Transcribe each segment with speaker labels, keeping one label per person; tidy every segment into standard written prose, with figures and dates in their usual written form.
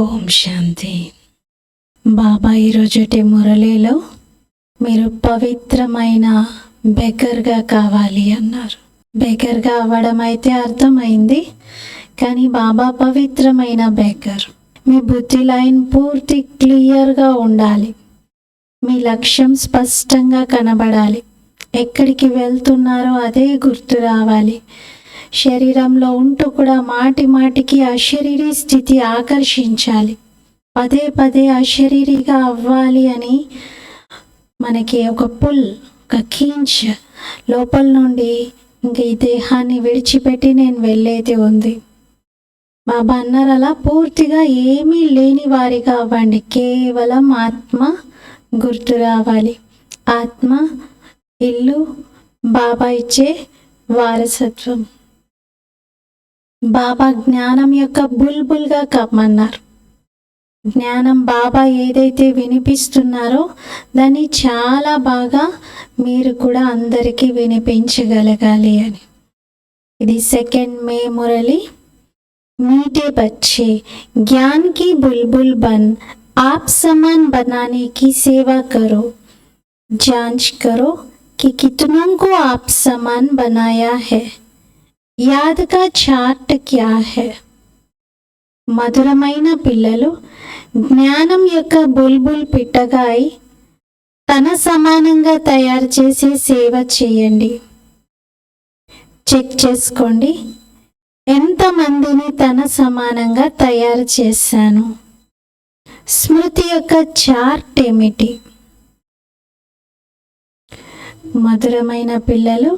Speaker 1: ఓం శాంతి. బాబా ఈరోజుటి మురళిలో మీరు పవిత్రమైన బెగ్గర్గా కావాలి అన్నారు. బెగ్గర్గా అవ్వడం అయితే అర్థమైంది, కానీ బాబా పవిత్రమైన బెగ్గర్. మీ బుద్ధి లైన్ పూర్తి క్లియర్గా ఉండాలి. మీ లక్ష్యం స్పష్టంగా కనబడాలి. ఎక్కడికి వెళ్తున్నారో అదే గుర్తు రావాలి. శరీరంలో ఉంటూ కూడా మాటి మాటికి అశరీరీ స్థితి ఆకర్షించాలి. పదే పదే అశరీరిగా అవ్వాలి అని మనకి ఒక పుల్, ఒక కీంచ్ లోపల నుండి ఇంక ఈ దేహాన్ని విడిచిపెట్టి నేను వెళ్ళేది ఉంది. బాబా అన్నారు, అలా పూర్తిగా ఏమీ లేని వారిగా అవ్వండి. కేవలం ఆత్మ గుర్తు రావాలి. ఆత్మ, ఇల్లు, బాబా ఇచ్చే వారసత్వం. బాబా జ్ఞానం యొక్క బుల్బుల్గా కమ్మన్నారు. జ్ఞానం బాబా ఏదైతే వినిపిస్తున్నారో దాన్ని చాలా బాగా మీరు కూడా అందరికీ వినిపించగలగాలి అని. ఇది 2nd మే మురళి. मीठे बच्चे, ज्ञान की बुलबुल बन आप समान बनाने की सेवा करो. जांच करो कि कितनों को आप समान बनाया है. याद का चार्ट क्या है. మధురమైన పిల్లలు, జ్ఞానం యొక్క బుల్బుల్ పిట్టగా అయి తన సమానంగా తయారు చేసే సేవ చేయండి. చెక్ చేసుకోండి, ఎంతమందిని తన సమానంగా తయారు చేశాను. స్మృతి యొక్క చార్ట్ ఏమిటి. మధురమైన పిల్లలు,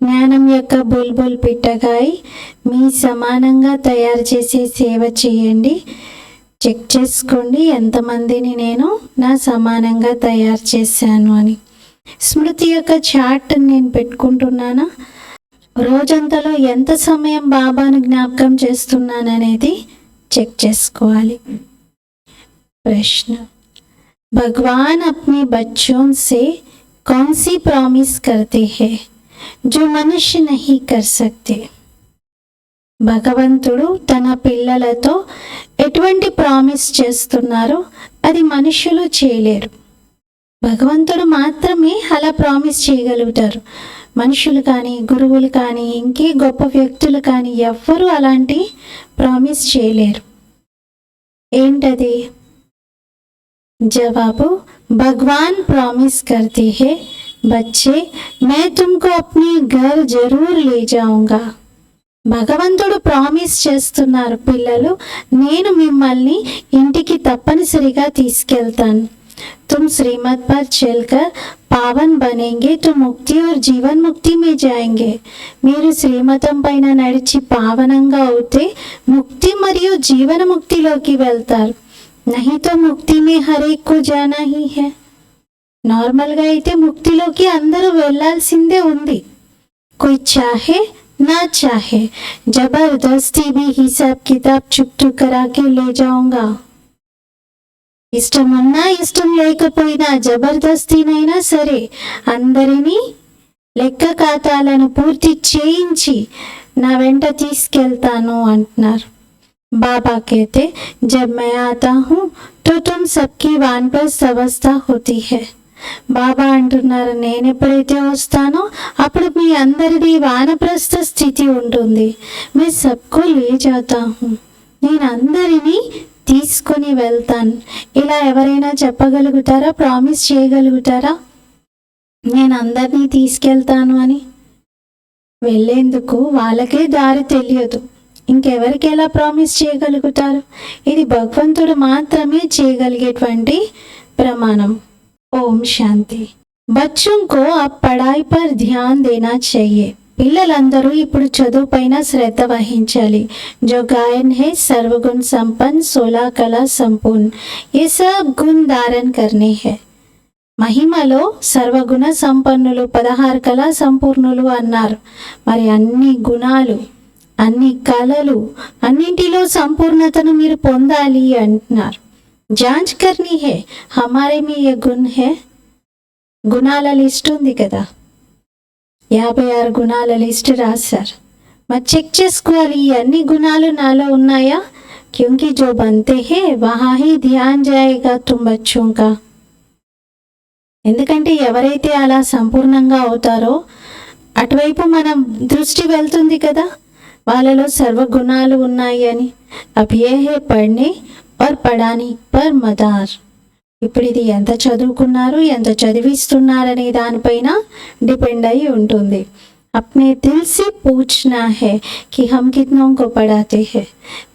Speaker 1: జ్ఞానం యొక్క బుల్బుల్ పిట్టగాయి మీ సమానంగా తయారు చేసే సేవ చేయండి. చెక్ చేసుకోండి, ఎంతమందిని నేను నా సమానంగా తయారు చేశాను అని. స్మృతి యొక్క చార్ట్ నేను పెట్టుకుంటున్నానా, రోజంతలో ఎంత సమయం బాబాను జ్ఞాపకం చేస్తున్నాననేది చెక్ చేసుకోవాలి. ప్రశ్న, భగవాన్ అప్నే బచ్చోं से कौन सी प्रॉमिस करते हैं जो मनुष्य नहीं कर सकते. భగవంతుడు తన పిల్లలతో ఎటువంటి ప్రామిస్ చేస్తున్నారో అది మనుషులు చేయలేరు. భగవంతుడు మాత్రమే అలా ప్రామిస్ చేయగలుగుతారు. మనుషులు కానీ, గురువులు కానీ, ఇంకే గొప్ప వ్యక్తులు కానీ ఎవ్వరూ అలాంటి ప్రామిస్ చేయలేరు. ఏంటది? జవాబు, భగవాన్ ప్రామిస్ కర్తే హే బచ్చే మే తుమ్కో అప్నే ఘర్ జరూర్ లే జాऊंगा. భగవంతుడు ప్రామిస్ చేస్తున్నారు, పిల్లలు నేను మిమ్మల్ని ఇంటికి తప్పనిసరిగా తీసుకెళ్తాను. तुम श्रीमत पर चलकर पावन बनेंगे तो मुक्ति और जीवन मुक्ति में जाएंगे. మీరు శ్రీమతం పైన నడిచి పావనంగా అవుతే ముక్తి మరియు జీవన ముక్తిలోకి వెళ్తారు. नहीं तो मुक्ति में हर एक को जाना ही है. నార్మల్గా అయితే ముక్తిలోకి అందరూ వెళ్ళాల్సిందే ఉంది. कोई चाहे ना चाहे जबरदस्ती भी हिसाब किताब चुप करा के ले जाऊंगा. ఇష్టం ఉన్నా ఇష్టం లేకపోయినా జబర్దస్తినైనా సరే అందరినీ లెక్క ఖాతాలను పూర్తి చేయించి నా వెంట తీసుకెళ్తాను అంటున్నారు. బాబా कहते जब मैं आता हूँ तो तुम सबकी वानप्रस्थ अवस्था होती है. బాబా అంటున్నారు, నేను ఎప్పుడైతే వస్తానో అప్పుడు మీ అందరిది వానప్రస్థ స్థితి ఉంటుంది. मैं सबको ले जाता हूँ, నేను అందరినీ తీసుకొని వెళ్తాను. ఇలా ఎవరైనా చెప్పగలుగుతారా, ప్రామిస్ చేయగలుగుతారా నేను అందరినీ తీసుకెళ్తాను అని? వెళ్ళేందుకు వాళ్ళకే దారి తెలియదు, ఇంకెవరికి ఎలా ప్రామిస్ చేయగలుగుతారు? ఇది భగవంతుడు మాత్రమే చేయగలిగేటువంటి ప్రమాణం. ఓం శాంతి. बच्चों को अब पढ़ाई पर ध्यान देना चाहिए. పిల్లలందరూ ఇప్పుడు చదువు పైన శ్రద్ధ వహించాలి. जो गायन है सर्वगुण संपन्न 16 कला संपूर्ण, ये सब गुण धारण करने हैं. మహిమలో సర్వగుణ సంపన్నులు 16 కళా సంపూర్ణులు అన్నారు. మరి అన్ని గుణాలు, అన్ని కళలు, అన్నింటిలో సంపూర్ణతను మీరు పొందాలి అంటున్నారు. జాంచ్ కర్నీ హే హమారే మే యే గుణ్ హే. గుణాల లిస్ట్ ఉంది కదా, 56 గుణాల లిస్ట్ రాశారు. మరి చెక్ చేసుకోవాలి, ఈ అన్ని గుణాలు నాలో ఉన్నాయా? क्योंकि जो बनते हैं वहाँ ही ध्यान जाएगा तुम बच्चों का। ఎందుకంటే ఎవరైతే అలా సంపూర్ణంగా అవుతారో అటువైపు మన దృష్టి వెళ్తుంది కదా, వాళ్ళలో సర్వగుణాలు ఉన్నాయి అని. అబ్ ఏ హే పढ़ने और पढ़ाने पर मदार. ఇప్పుడు ఇది ఎంత చదువుకున్నారు, ఎంత చదివిస్తున్నారనే దానిపైన డిపెండ్ అయి ఉంటుంది. अपने दिल से पूछना है कि हम कितनों को पढ़ाते हैं.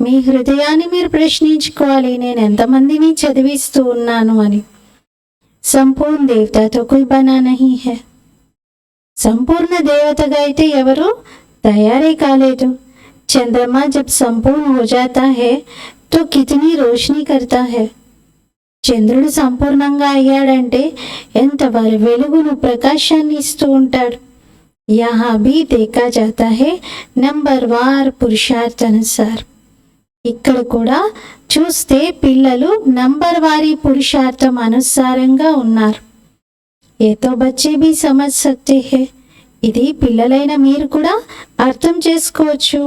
Speaker 1: మీ హృదయాన్ని మీరు ప్రశ్నించుకోవాలి, నేను ఎంతమందిని చదివిస్తూ ఉన్నాను అని. సంపూర్ణ దేవత తో కోई बना नहीं है. సంపూర్ణ దేవతగా అయితే ఎవరు తయారే కాలేదు. చంద్రమా जब संपूर्ण हो जाता है तो कितनी रोशनी करता है. చంద్రుడు సంపూర్ణంగా అయ్యాడంటే ఎంత వెలుగును ప్రకాశాన్ని ఇస్తూ ఉంటాడు. यहाँ भी देखा जाता है నంబర్వార్ పురుషార్థ అనుసార్. ఇక్కడ కూడా చూస్తే పిల్లలు నంబర్ వారి పురుషార్థం అనుసారంగా ఉన్నారు. ఏతో బచ్చే भी समझ सकते हैं. ఇది పిల్లలైన మీరు కూడా అర్థం చేసుకోవచ్చు.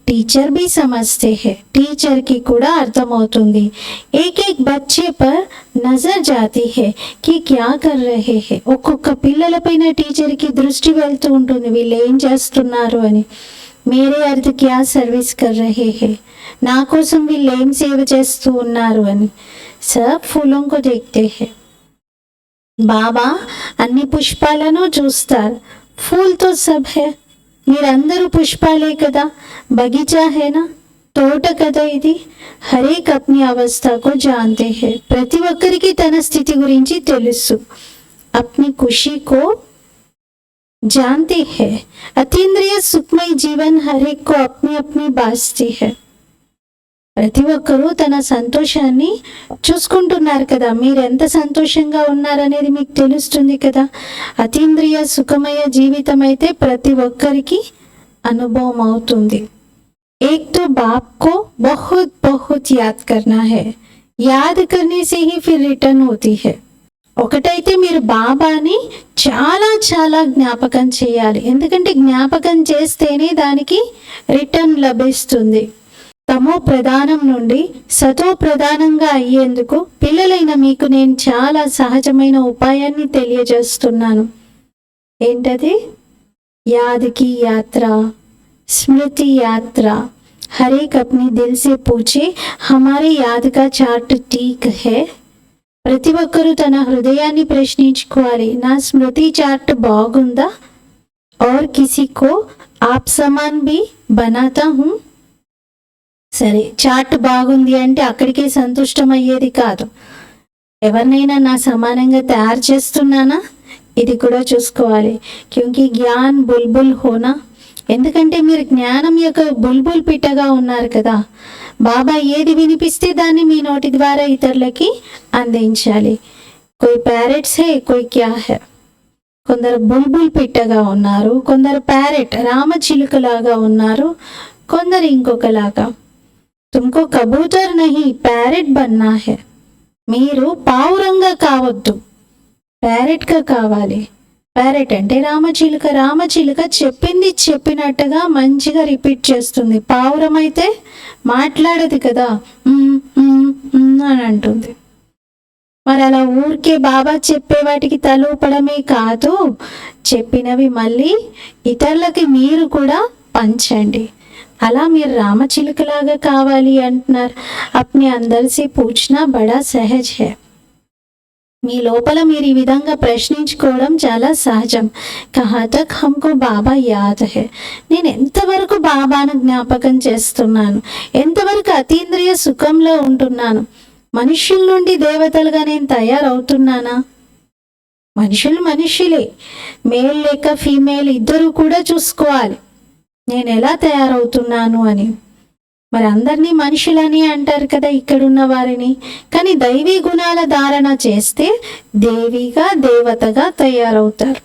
Speaker 1: టీచర్ भी समझते हैं. టీచర్కి కూడా అర్థమవుతుంది. एक एक बच्चे पर नजर जाती है कि क्या कर रहे हैं. ఒక్కొక్క పిల్లలపైన టీచర్కి దృష్టి వెళ్తూ ఉంటుంది, వీళ్ళు ఏం చేస్తున్నారు అని. మేరే అర్ధ క్యా సర్వీస్ కర్ రహే హే, నా కోసం వీళ్ళు ఏం సేవ చేస్తూ ఉన్నారు అని. సబ్ ఫూలోం కో దేఖ్తే హే. బాబా అన్ని పుష్పాలను చూస్తారు. ఫూల్ తో సబ్ హే, మీరందరూ పుష్పాలే కదా, బగీచా హేనా, తోట కదా ఇది. హరేక్ అప్ని అవస్థకు జాన్తే హే, ప్రతి ఒక్కరికి తన స్థితి గురించి తెలుసు. అప్ని ఖుషీకో జాన్తే హే. అతీంద్రియ సుఖమయ జీవన్ హరేక్ కో అప్ని అప్ని బాస్తి హే. ప్రతి ఒక్కరూ తన సంతోషాన్ని చూసుకుంటున్నారు కదా, మీరు ఎంత సంతోషంగా ఉన్నారనేది మీకు తెలుస్తుంది కదా. అతీంద్రియ సుఖమయ జీవితం అయితే ప్రతి ఒక్కరికి అనుభవం అవుతుంది. ఏక్ తో బాప్ కో బహుత్ బహుత్ యాద్ కర్నా హై, యాద్ కర్నే say he Phir return Holi high. ఒకటైతే మీరు బాబాని చాలా చాలా జ్ఞాపకం చేయాలి, ఎందుకంటే జ్ఞాపకం చేస్తేనే దానికి రిటర్న్ లభిస్తుంది. తమో ప్రధానం నుండి సతో ప్రధానంగా అయ్యేందుకు పిల్లలైన మీకు నేను చాలా సహజమైన ఉపాయాన్ని తెలియజేస్తున్నాను. ఏంటది? యాద్కి యాత్ర, స్మృతి యాత్ర. హరేక్ అప్ని దిల్ సే పూచే హమారే యాద్ కా చార్ట్ ఠీక్ హై. ప్రతి ఒక్కరూ తన హృదయాన్ని ప్రశ్నించుకోవాలి, నా స్మృతి చార్ట్ బాగుందా? और किसी को आप समान भी बनाता हूँ. సరే, చార్ట్ బాగుంది అంటే అక్కడికే సంతుష్టం అయ్యేది కాదు. ఎవరినైనా నా సమానంగా తయారు చేస్తున్నానా, ఇది కూడా చూసుకోవాలి. క్యూంకి జ్ఞాన్ బుల్బుల్ హోనా, ఎందుకంటే మీరు జ్ఞానం యొక్క బుల్బుల్ పిట్టగా ఉన్నారు కదా. బాబా ఏది వినిపిస్తే దాన్ని మీ నోటి ద్వారా ఇతరులకి అందించాలి. కోయి ప్యారెట్స్ హే, కోయి క్యా హే. కొందరు బుల్బుల్ పిట్టగా ఉన్నారు, కొందరు ప్యారెట్ రామచిలుకలాగా ఉన్నారు, కొందరు ఇంకొకలాగా. तुमको कबूतर नहीं पैरेट बनना है. మీరు పావురంగా కావద్దు, ప్యారెట్గా కావాలి. ప్యారెట్ అంటే రామచిలుక. రామచిలుక చెప్పింది చెప్పినట్టుగా మంచిగా రిపీట్ చేస్తుంది. పావురం అయితే మాట్లాడదు కదా, అని అంటుంది. మరి అలా ఊరికే బాబా చెప్పే వాటికి తలూపడమే కాదు, చెప్పినవి మళ్ళీ ఇతరులకి మీరు కూడా పంచండి. అలా మీరు రామచిలుకలాగా కావాలి అంటున్నారు. అప్ని అందర్ సే పూछना బడా సహజ్ హై. మీ లోపల మీరు ఈ విధంగా ప్రశ్నించుకోవడం చాలా సహజం. కహా తక్ హమ్కో బాబా యాద్ హై. నేను ఎంతవరకు బాబాను జ్ఞాపకం చేస్తున్నాను, ఎంతవరకు అతీంద్రియ సుఖంలో ఉంటున్నాను, మనుషుల నుండి దేవతలుగా నేను తయారవుతున్నానా? మనుషులు మనుషులే, మేల్ లేక ఫీమేల్ ఇద్దరు కూడా చూసుకోవాలి నేను ఎలా తయారవుతున్నాను అని. మరి అందరినీ మనుషులని అంటారు కదా ఇక్కడున్న వారిని, కానీ దైవీ గుణాల ధారణ చేస్తే దేవిగా దేవతగా తయారవుతారు.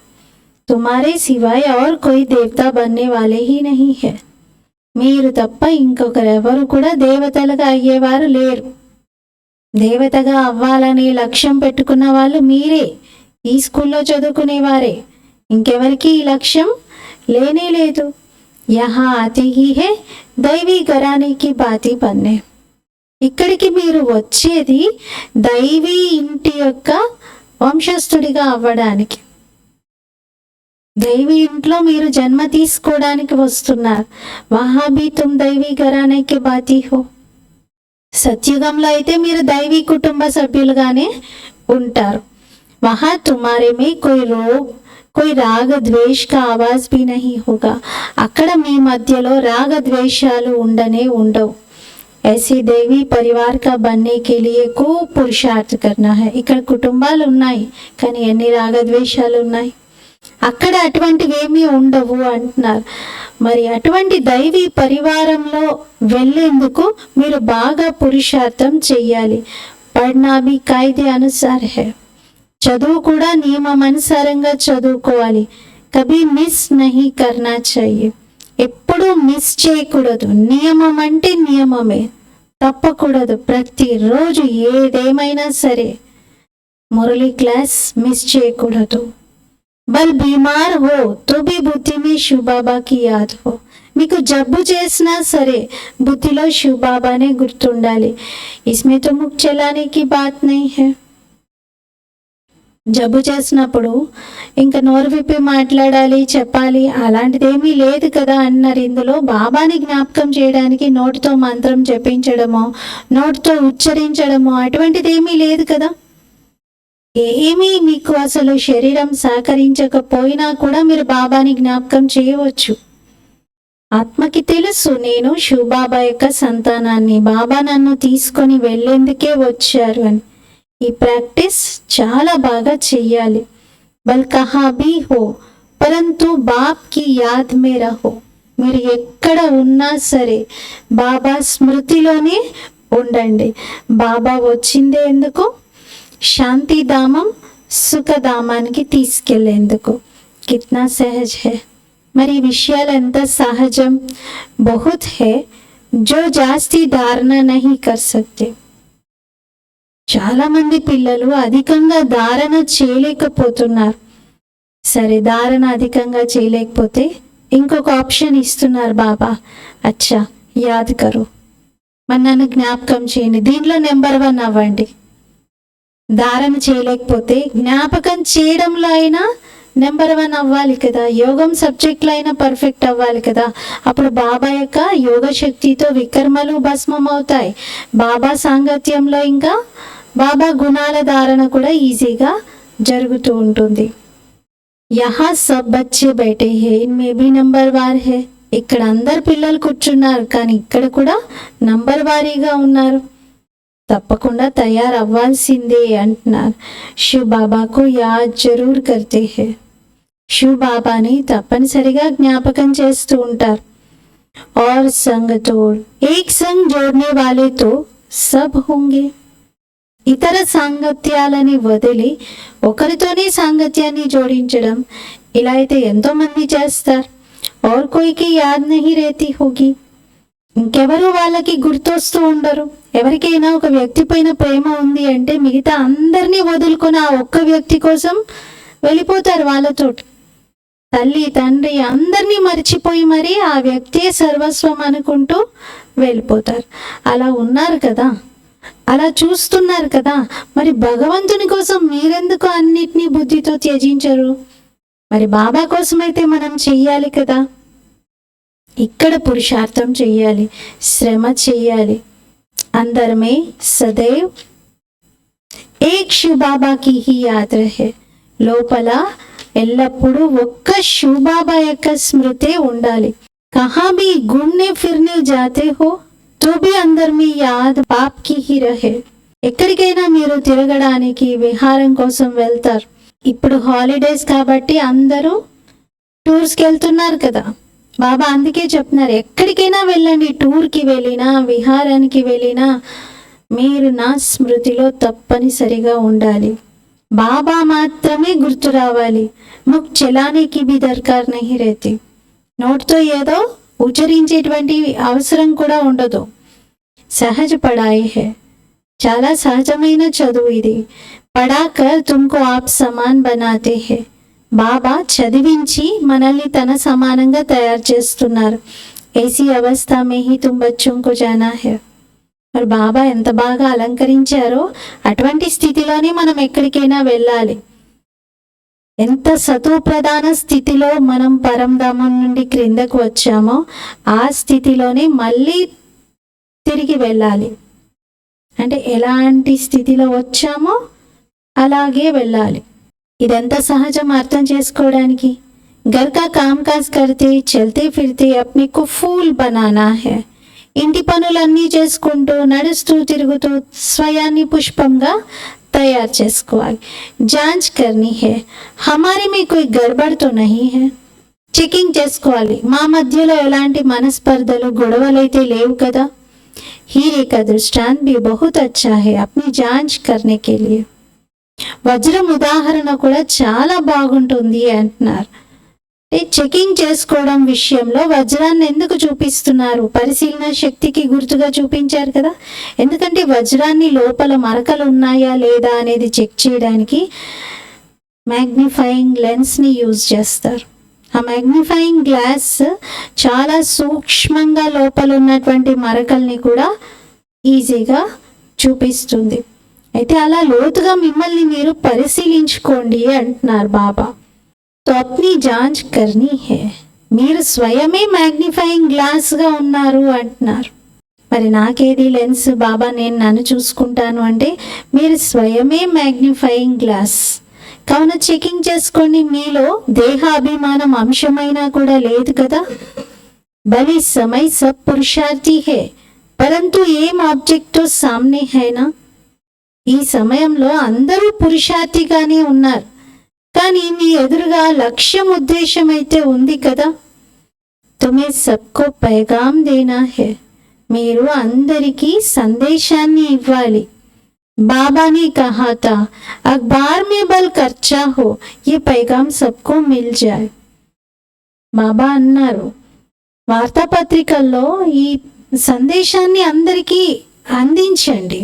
Speaker 1: తుమారే సివాయ్ और कोई देवता बनने वाले ही नहीं है. మీరు తప్ప ఇంకొకరెవరు కూడా దేవతలుగా అయ్యేవారు లేరు. దేవతగా అవ్వాలని లక్ష్యం పెట్టుకున్న వాళ్ళు మీరే, ఈ స్కూల్లో చదువుకునేవారే. ఇంకెవరికి ఈ లక్ష్యం లేనే లేదు. यहाँ आते ही है दैवी घराने की बातें बनने. ఇక్కడికి మీరు వచ్చేది దైవీ ఇంటి యొక్క వంశస్థుడిగా అవ్వడానికి. దైవీ ఇంట్లో మీరు జన్మ తీసుకోవడానికి వస్తున్నారు. వహాబీ తుమ్ దైవీ ఘరానేకి బాతీ హో. సత్యుగంలో అయితే మీరు దైవీ కుటుంబ సభ్యులుగానే ఉంటారు. వహా తుమారే మే కోయి రోగ్ कोई राग द्वेष का आवाज भी नहीं होगा. అక్కడ మీ మధ్యలో రాగ ద్వేషాలు ఉండనే ఉండవు. ऐसी देवी परिवार का बनने के लिए खूब पुरुषार्थ करना है. ఇక్కడ కుటుంబాలు ఉన్నాయి కానీ ఎన్ని రాగద్వేషాలు ఉన్నాయి. అక్కడ అటువంటివేమీ ఉండవు అంటున్నారు. మరి అటువంటి దైవీ పరివారంలో వెళ్ళేందుకు మీరు బాగా పురుషార్థం చెయ్యాలి. పढ़ना भी कायदे अनुसार है. చదువు కూడా నియమం అనుసారంగా చదువుకోవాలి. కభీ మిస్ నహీ కర్నా చాహియే. ఎప్పుడూ మిస్ చేయకూడదు. నియమం అంటే నియమమే, తప్పకూడదు. ప్రతిరోజు ఏదేమైనా సరే మురళీ క్లాస్ మిస్ చేయకూడదు. బల్ బీమార్ హో తో భీ బుద్ధి మే శివ్ బాబా కి యాద్ హో. మీకు జబ్బు చేసినా సరే బుద్ధిలో శివ్ బాబానే గుర్తుండాలి. ఇస్మే తో ముఖ్ చలానే కి బాత్ నహీ హై. జబ్బు చేసినప్పుడు ఇంకా నోరు విప్పి మాట్లాడాలి, చెప్పాలి అలాంటిదేమీ లేదు కదా అన్నారు. ఇందులో బాబాని జ్ఞాపకం చేయడానికి నోటితో మంత్రం జపించడమో నోటితో ఉచ్చరించడమో అటువంటిదేమీ లేదు కదా. ఏమీ మీకు అసలు శరీరం సహకరించకపోయినా కూడా మీరు బాబాని జ్ఞాపకం చేయవచ్చు. ఆత్మకి తెలుసు నేను శివ్ బాబా యొక్క సంతానాన్ని, బాబా నన్ను తీసుకొని వెళ్ళేందుకే వచ్చారు అని. ఈ ప్రాక్టీస్ చాలా బాగా చెయ్యాలి. బల్ కహా భీ హో పరంతు బాప్ కి యాద్ మే రహో. మీరు ఎక్కడ ఉన్నా సరే బాబా స్మృతిలోనే ఉండండి. బాబా వచ్చిందే ఎందుకు? శాంతిధామం సుఖధామానికి తీసుకెళ్లేందుకు. కిత్నా సహజ్ హై. మరి ఈ విషయాలు ఎంత సహజం. బహుత్ హై జో జాస్తి ధారణ నహీ కర్ సక్తే. చాలా మంది పిల్లలు అధికంగా ధారణ చేయలేకపోతున్నారు. సరే, ధారణ అధికంగా చేయలేకపోతే ఇంకొక ఆప్షన్ ఇస్తున్నారు బాబా. అచ్చా యాద్ కరో, మరి నన్ను జ్ఞాపకం చేయండి, దీంట్లో నెంబర్ 1 అవ్వండి. ధారణ చేయలేకపోతే జ్ఞాపకం చేయడంలో అయినా నెంబర్ 1 అవ్వాలి కదా. యోగం సబ్జెక్ట్లో అయినా పర్ఫెక్ట్ అవ్వాలి కదా. అప్పుడు బాబా యొక్క యోగ శక్తితో వికర్మలు భస్మం అవుతాయి. బాబా సాంగత్యంలో ఇంకా బాబా గుణాల ధారణ కూడా ఈజీగా జరుగుతూ ఉంటుంది. యహా సబ్ బచ్చే బైఠే హే ఇన్మే భీ నంబర్ వార్ హే. ఇక్కడ అందరు పిల్లలు కూర్చున్నారు కానీ ఇక్కడ కూడా నంబర్ వారీగా ఉన్నారు. తప్పకుండా తయారవ్వాల్సిందే అంటున్నారు. శివ్ బాబాకు యాద్ జరూర్ కర్తే హే. శివ్ బాబాని తప్పనిసరిగా జ్ఞాపకం చేస్తూ ఉంటారు. और संग तोड़ एक संग जोड़ने वाले तो सब होंगे. ఇతర సాంగత్యాలని వదిలి ఒకరితోనే సాంగత్యాన్ని జోడించడం ఇలా అయితే ఎంతో మంది చేస్తారు. और कोई की याद नहीं रहती होगी. ఇంకెవరు వాళ్ళకి గుర్తొస్తూ ఉండరు. ఎవరికైనా ఒక వ్యక్తి పైన ప్రేమ ఉంది అంటే మిగతా అందరినీ వదులుకొని ఆ ఒక్క వ్యక్తి కోసం వెళ్ళిపోతారు. వాళ్ళతోటి తల్లి తండ్రి అందరినీ మర్చిపోయి మరి ఆ వ్యక్తే సర్వస్వం అనుకుంటూ వెళ్ళిపోతారు. అలా ఉన్నారు కదా, అలా చూస్తున్నారు కదా. మరి భగవంతుని కోసం మీరెందుకు అన్నిటినీ బుద్ధితో త్యజించరు? మరి బాబా కోసం అయితే మనం చెయ్యాలి కదా. ఇక్కడ పురుషార్థం చెయ్యాలి, శ్రమ చెయ్యాలి. అందరమే సదైవ్ ఏక్ శివ్ బాబాకి హీ యాద్ రహే. లోపల ఎల్లప్పుడూ ఒక్క శివ్ బాబా యొక్క స్మృతే ఉండాలి. కహా భీ ఘూమ్నే ఫిర్నే జాతే హో తో భీ అందర్ మీ యాద్ బాప్ కి హీ రహే. ఎక్కడికైనా మీరు తిరగడానికి విహారం కోసం వెళ్తారు. ఇప్పుడు హాలిడేస్ కాబట్టి అందరూ టూర్స్కి వెళ్తున్నారు కదా. బాబా అందుకే చెప్తున్నారు, ఎక్కడికైనా వెళ్ళండి, టూర్కి వెళ్ళినా విహారానికి వెళ్ళినా మీరు నా స్మృతిలో తప్పనిసరిగా ఉండాలి. బాబా మాత్రమే గుర్తు రావాలి. ముఖ్ చలానేకి భీ దర్కార్ నహీ రేతి. నోటితో ఏదో ఉచ్చరించేటువంటి అవసరం కూడా ఉండదు. సహజ పడాయి హే. చాలా సహజమైన చదువు ఇది. పడాకర్ తుమ్కో ఆప్ సమాన్ బనాతే హే. బాబా చదివించి మనల్ని తన సమానంగా తయారు చేస్తున్నారు. ऐसी अवस्था में ही तुम बच्चों को जाना है. మరి బాబా ఎంత బాగా అలంకరించారో అటువంటి స్థితిలోనే మనం ఎక్కడికైనా వెళ్ళాలి. ఎంత సతోప్రధాన స్థితిలో మనం పరంధామం నుండి క్రిందకు వచ్చామో ఆ స్థితిలోనే మళ్ళీ తిరిగి వెళ్ళాలి. అంటే ఎలాంటి స్థితిలో వచ్చామో అలాగే వెళ్ళాలి. ఇదంతా సహజం అర్థం చేసుకోవడానికి. घर का काम काज करते चलते फिरते अपने को फूल बनाना है. ఇంటి పనులన్నీ చేసుకుంటూ నడుస్తూ తిరుగుతూ స్వయాన్ని పుష్పంగా తయారు చేసుకోవాలి. जांच करनी है हमारे में कोई गड़बड़ तो नहीं है. చెకింగ్ చేసుకోవాలి, మా మధ్యలో ఎలాంటి మనస్పర్ధలు గొడవలైతే లేవు కదా. हीरे का दृष्टांत भी बहुत अच्छा है अपनी जांच करने के लिए. వజ్రం ఉదాహరణ కూడా చాలా బాగుంటుంది అంటున్నారు. చెకింగ్ చేసుకోవడం విషయంలో వజ్రాన్ని ఎందుకు చూపిస్తున్నారు? పరిశీలన శక్తికి గుర్తుగా చూపించారు కదా. ఎందుకంటే వజ్రాన్ని లోపల మరకలు ఉన్నాయా లేదా అనేది చెక్ చేయడానికి మ్యాగ్నిఫైయింగ్ లెన్స్ని యూజ్ చేస్తారు. ఆ మ్యాగ్నిఫైయింగ్ గ్లాస్ చాలా సూక్ష్మంగా లోపల ఉన్నటువంటి మరకల్ని కూడా ఈజీగా చూపిస్తుంది. అయితే అలా లోతుగా మిమ్మల్ని మీరు పరిశీలించుకోండి అంటున్నారు బాబా. तो अपनी जांच करनी है. మీరు స్వయమే మ్యాగ్నిఫైయింగ్ గ్లాస్గా ఉన్నారు అంటున్నారు. మరి నాకేది లెన్స్ బాబా, నేను నన్ను చూసుకుంటాను అంటే మీరు స్వయమే మ్యాగ్నిఫైయింగ్ గ్లాస్ కావున చెకింగ్ చేసుకోండి. మీలో దేహాభిమానం అంశమైనా కూడా లేదు కదా. భలే సమయ సబ్ పురుషార్థి హే పరంతు ఏం ఆబ్జెక్ట్ సామ్నే హైనా. ఈ సమయంలో అందరూ పురుషార్థిగానే ఉన్నారు, కానీ మీ ఎదురుగా లక్ష్యం ఉద్దేశం అయితే ఉంది కదా. తుమే సబ్కో పైగాం దేనా హే. మీరు అందరికీ సందేశాన్ని ఇవ్వాలి. బాబాని కహా తా అఖబార్ మే బల్ ఖర్చా హో ये पैगाम सबको मिल जाए. బాబా అన్నారు, వార్తాపత్రికల్లో ఈ సందేశాన్ని అందరికీ అందించండి,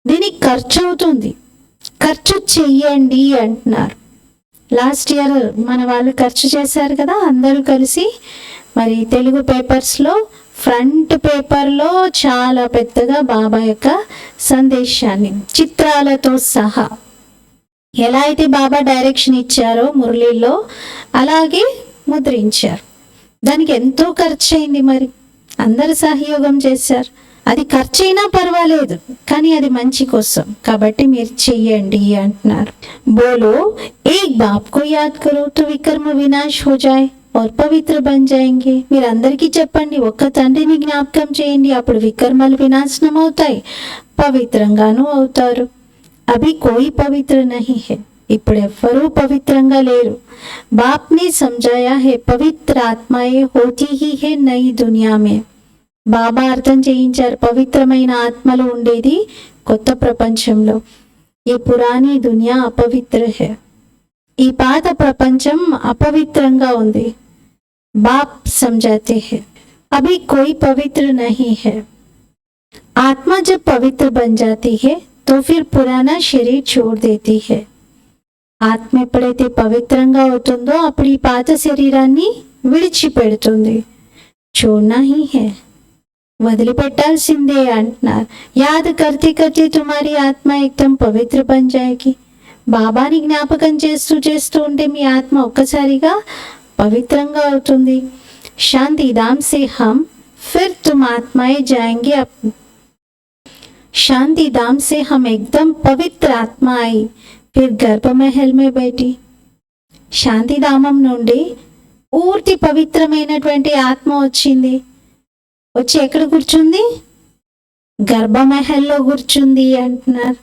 Speaker 1: దీనికి ఖర్చు అవుతుంది, ఖర్చు చెయ్యండి అంటున్నారు. లాస్ట్ ఇయర్ మన వాళ్ళు ఖర్చు చేశారు కదా అందరూ కలిసి. మరి తెలుగు పేపర్స్లో ఫ్రంట్ పేపర్లో చాలా పెద్దగా బాబా యొక్క సందేశాన్ని చిత్రాలతో సహా ఎలా అయితే బాబా డైరెక్షన్ ఇచ్చారో మురళీలో అలాగే ముద్రించారు. దానికి ఎంతో ఖర్చు అయింది. మరి అందరు సహయోగం చేశారు. అది ఖర్చైనా పర్వాలేదు, కానీ అది మంచి కోసం కాబట్టి మీరు చెయ్యండి అంటున్నారు. బోలో ఏక్ బాప్ కో యాద్ కరో తో వికర్మ వినాశ్ హో జాయ్ और పవిత్ర బన్ జాయేంగే. మీరు అందరికీ చెప్పండి, ఒక్క తండ్రిని జ్ఞాపకం చేయండి, అప్పుడు వికర్మలు వినాశనం అవుతాయి, పవిత్రంగానూ అవుతారు. అభి కోయి పవిత్ర నహీ హే. ఇప్పుడు ఎవ్వరూ పవిత్రంగా లేరు. బాప్ని సమజాయా హే పవిత్ర ఆత్మాయే హోతీ హీ హే నయి దునియా మే. బాబా అర్థం చేయించారు, పవిత్రమైన ఆత్మలు ఉండేది కొత్త ప్రపంచంలో. ఈ పురాణి దునియా అపవిత్ర హే. ఈ పాత ప్రపంచం అపవిత్రంగా ఉంది. బాప్ సమझाते हैं अभी कोई पवित्र नहीं है. आत्मा जब पवित्र बन जाती है तो फिर पुराना शरीर छोड़ देती है. ఆత్మ ఎప్పుడైతే పవిత్రంగా అవుతుందో అప్పుడు ఈ పాత శరీరాన్ని విడిచిపెడుతుంది. చూడనా హీ హే, వదిలిపెట్టాల్సిందే అంటున్నారు. యాద్ కర్తే కర్తే తుమారి ఆత్మ ఏకదం పవిత్ర బన్ జాయేగి. బాబాని జ్ఞాపకం చేస్తూ చేస్తూ ఉంటే మీ ఆత్మ ఒక్కసారిగా పవిత్రంగా అవుతుంది. శాంతి దామ్ సే హమ్ ఫిర్ తుమ్ ఆత్మాయే జాయేంగే. శాంతి దామ్ సే హమ్ ఏకదం పవిత్ర ఆత్మ ఆయి ఫిర్ గర్భమహల్ మే బైఠి. శాంతిధామం నుండి పూర్తి పవిత్రమైనటువంటి ఆత్మ వచ్చింది. వచ్చి ఎక్కడ కూర్చుంది? గర్భమహల్లో కూర్చుంది అంటున్నారు.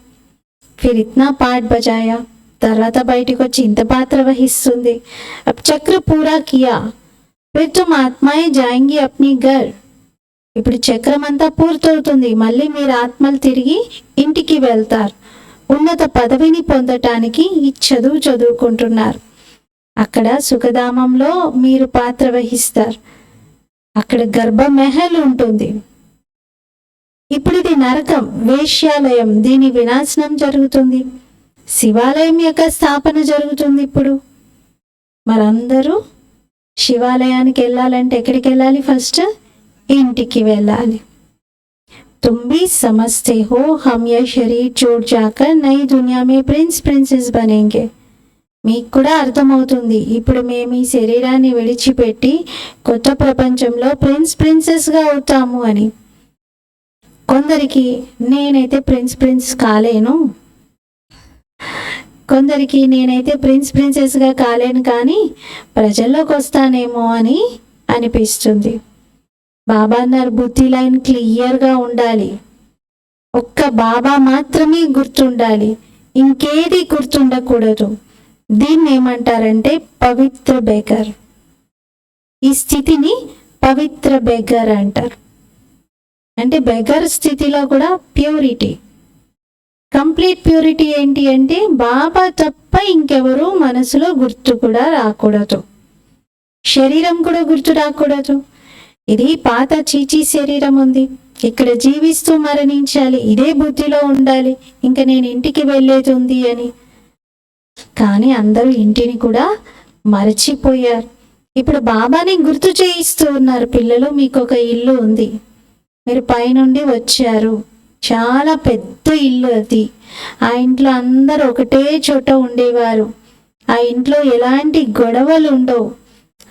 Speaker 1: ఫిర్ ఇత్నా పాట్ బజాయా, తర్వాత బయటికి వచ్చి ఇంత పాత్ర వహిస్తుంది. అబ్ చక్ర పూరా కియా ఫిర్ తుమ్ ఆత్మాయే జాయేంగి అప్నీ ఘర్. ఇప్పుడు చక్రం అంతా పూర్తవుతుంది, మళ్ళీ మీరు ఆత్మలు తిరిగి ఇంటికి వెళ్తారు. ఉన్నత పదవిని పొందటానికి ఈ చదువు చదువుకుంటున్నారు. అక్కడ సుఖధామంలో మీరు పాత్ర వహిస్తారు. అక్కడ గర్భమహల్ ఉంటుంది. ఇప్పుడు ఇది నరకం, వేశ్యాలయం, దీని వినాశనం జరుగుతుంది. శివాలయం యొక్క స్థాపన జరుగుతుంది. ఇప్పుడు మరందరూ శివాలయానికి వెళ్ళాలంటే ఎక్కడికి వెళ్ళాలి? ఫస్ట్ ఇంటికి వెళ్ళాలి. तुम भी समझते हो हम यह शरीर छोड़ जाकर नई दुनिया में प्रिंस प्रिंसेस बनेंगे। మీకు కూడా అర్థమవుతుంది ఇప్పుడు మేము ఈ శరీరాన్ని విడిచిపెట్టి కొత్త ప్రపంచంలో ప్రిన్సెస్గా అవుతాము అని. కొందరికి నేనైతే ప్రిన్స్ కాలేను, కొందరికి నేనైతే ప్రిన్సెస్గా కాలేను కానీ ప్రజల్లోకి వస్తానేమో అని అనిపిస్తుంది. బాబా అన్నారు బుద్ధి లైన్ క్లియర్గా ఉండాలి, ఒక్క బాబా మాత్రమే గుర్తుండాలి, ఇంకేది గుర్తుండకూడదు. దీన్ని ఏమంటారంటే పవిత్ర బెగర్. ఈ స్థితిని పవిత్ర బెగర్ అంటారు. అంటే బెగర్ స్థితిలో కూడా ప్యూరిటీ, కంప్లీట్ ప్యూరిటీ ఏంటి అంటే బాబా తప్ప ఇంకెవరు మనసులో గుర్తు కూడా రాకూడదు, శరీరం కూడా గుర్తు రాకూడదు. ఇది పాత చీచీ శరీరం ఉంది, ఇక్కడ జీవిస్తూ మరణించాలి, ఇదే బుద్ధిలో ఉండాలి, ఇంకా నేను ఇంటికి వెళ్ళేది ఉంది అని. కానీ అందరూ ఇంటిని కూడా మరచిపోయారు. ఇప్పుడు బాబాని గుర్తు చేయిస్తూ ఉన్నారు, పిల్లలు మీకు ఒక ఇల్లు ఉంది, మీరు పైనుండి వచ్చారు, చాలా పెద్ద ఇల్లు అది. ఆ ఇంట్లో అందరూ ఒకటే చోట ఉండేవారు, ఆ ఇంట్లో ఎలాంటి గొడవలు ఉండవు,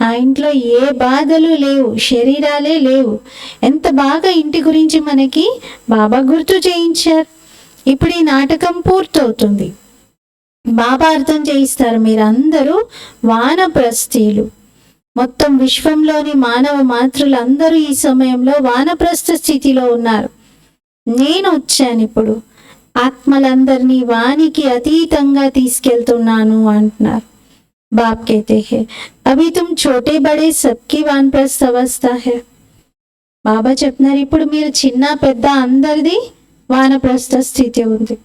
Speaker 1: ఆ ఇంట్లో ఏ బాధలు లేవు, శరీరాలే లేవు. ఎంత బాగా ఇంటి గురించి మనకి బాబా గుర్తు చేయించారు. ఇప్పుడు ఈ నాటకం పూర్తవుతుంది. బాబా అర్థం చేయిస్తారు, మీరందరూ వానప్రస్థీలు, మొత్తం విశ్వంలోని మానవ మాతృలందరూ ఈ సమయంలో వానప్రస్థ స్థితిలో ఉన్నారు. నేను వచ్చాను ఇప్పుడు ఆత్మలందరినీ వానికి అతీతంగా తీసుకెళ్తున్నాను అంటున్నారు. बाप कहते हैं अभी तुम छोटे बड़े सबकी वानप्रस्थ अवस्था है. బాబా చెప్తున్నారు ఇప్పుడు మీరు చిన్న పెద్ద అందరిది వానప్రస్థ స్థితి ఉంది.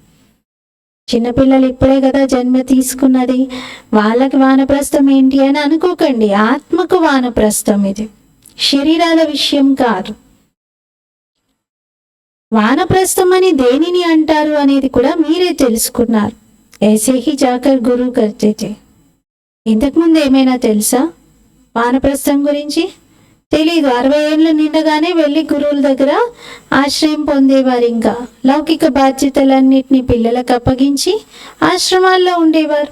Speaker 1: చిన్నపిల్లలు ఇప్పుడే కదా జన్మ తీసుకున్నది, వాళ్ళకి వానప్రస్థం ఏంటి అని అనుకోకండి. ఆత్మకు వానప్రస్థం ఇది, శరీరాల విషయం కాదు. వానప్రస్థం అని దేనిని అంటారు అనేది కూడా మీరే తెలుసుకున్నారు. ऐसे ही जाकर गुरु करते थे. ఇంతకుముందు ఏమైనా తెలుసా వానప్రస్థం గురించి? తెలీదు. 60 ఏళ్ళు నిండగానే వెళ్ళి గురువుల దగ్గర ఆశ్రయం పొందేవారు. ఇంకా లౌకిక బాధ్యతలన్నిటినీ పిల్లలకు అప్పగించి ఆశ్రమాల్లో ఉండేవారు.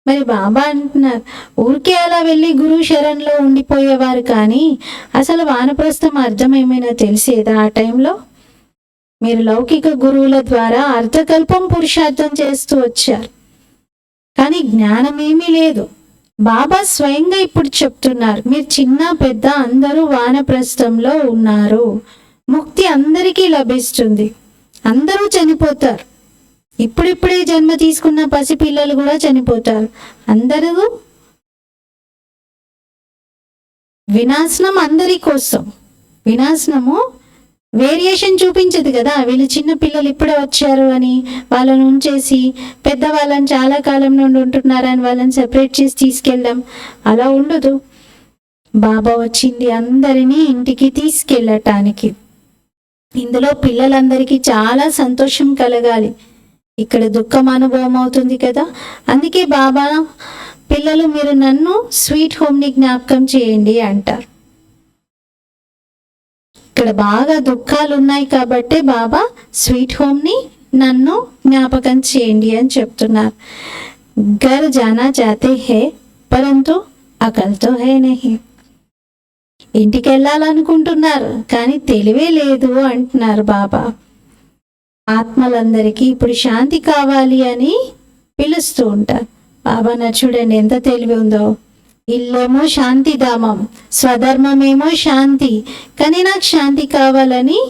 Speaker 1: మరి బాబా అంటున్నారు ఊరికే అలా వెళ్ళి గురువు శరణ్లో ఉండిపోయేవారు, కానీ అసలు వానప్రస్థం అర్థం ఏమైనా తెలిసేదా ఆ టైంలో? మీరు లౌకిక గురువుల ద్వారా అర్థకల్పం పురుషార్థం చేస్తూ వచ్చారు, కానీ జ్ఞానం ఏమీ లేదు. బాబా స్వయంగా ఇప్పుడు చెప్తున్నారు మీరు చిన్న పెద్ద అందరూ వానప్రస్థంలో ఉన్నారు, ముక్తి అందరికీ లభిస్తుంది, అందరూ చనిపోతారు. ఇప్పుడిప్పుడే జన్మ తీసుకున్న పసిపిల్లలు కూడా చనిపోతారు. అందరూ వినాశనం అందరి కోసం. వినాశనము వేరియేషన్ చూపించదు కదా, వీళ్ళు చిన్న పిల్లలు ఇప్పుడే వచ్చారు అని వాళ్ళని ఉంచేసి పెద్దవాళ్ళని చాలా కాలం నుండి ఉంటున్నారని వాళ్ళని సెపరేట్ చేసి తీసుకెళ్ళాం, అలా ఉండదు. బాబా వచ్చింది అందరినీ ఇంటికి తీసుకెళ్ళటానికి. ఇందులో పిల్లలందరికీ చాలా సంతోషం కలగాలి. ఇక్కడ దుఃఖం అనుభవం అవుతుంది కదా, అందుకే బాబా పిల్లలు మీరు నన్ను స్వీట్ హోమ్ని జ్ఞాపకం చేయండి అంటారు. ఇక్కడ బాగా దుఃఖాలు ఉన్నాయి కాబట్టి బాబా స్వీట్ హోమ్ని నన్ను జ్ఞాపకం చేయండి అని చెప్తున్నారు. घर जाना चाहते हैं परंतु अकल तो है नहीं. ఇంటికి వెళ్ళాలనుకుంటున్నారు కానీ తెలివే లేదు అంటున్నారు బాబా. ఆత్మలందరికీ ఇప్పుడు శాంతి కావాలి అని పిలుస్తూ ఉంటారు. బాబా నా చూడండి ఎంత తెలివి ఉందో. ఇల్లేమో శాంతి ధామం, స్వధర్మమేమో శాంతి, కానీ నాకు శాంతి కావాలని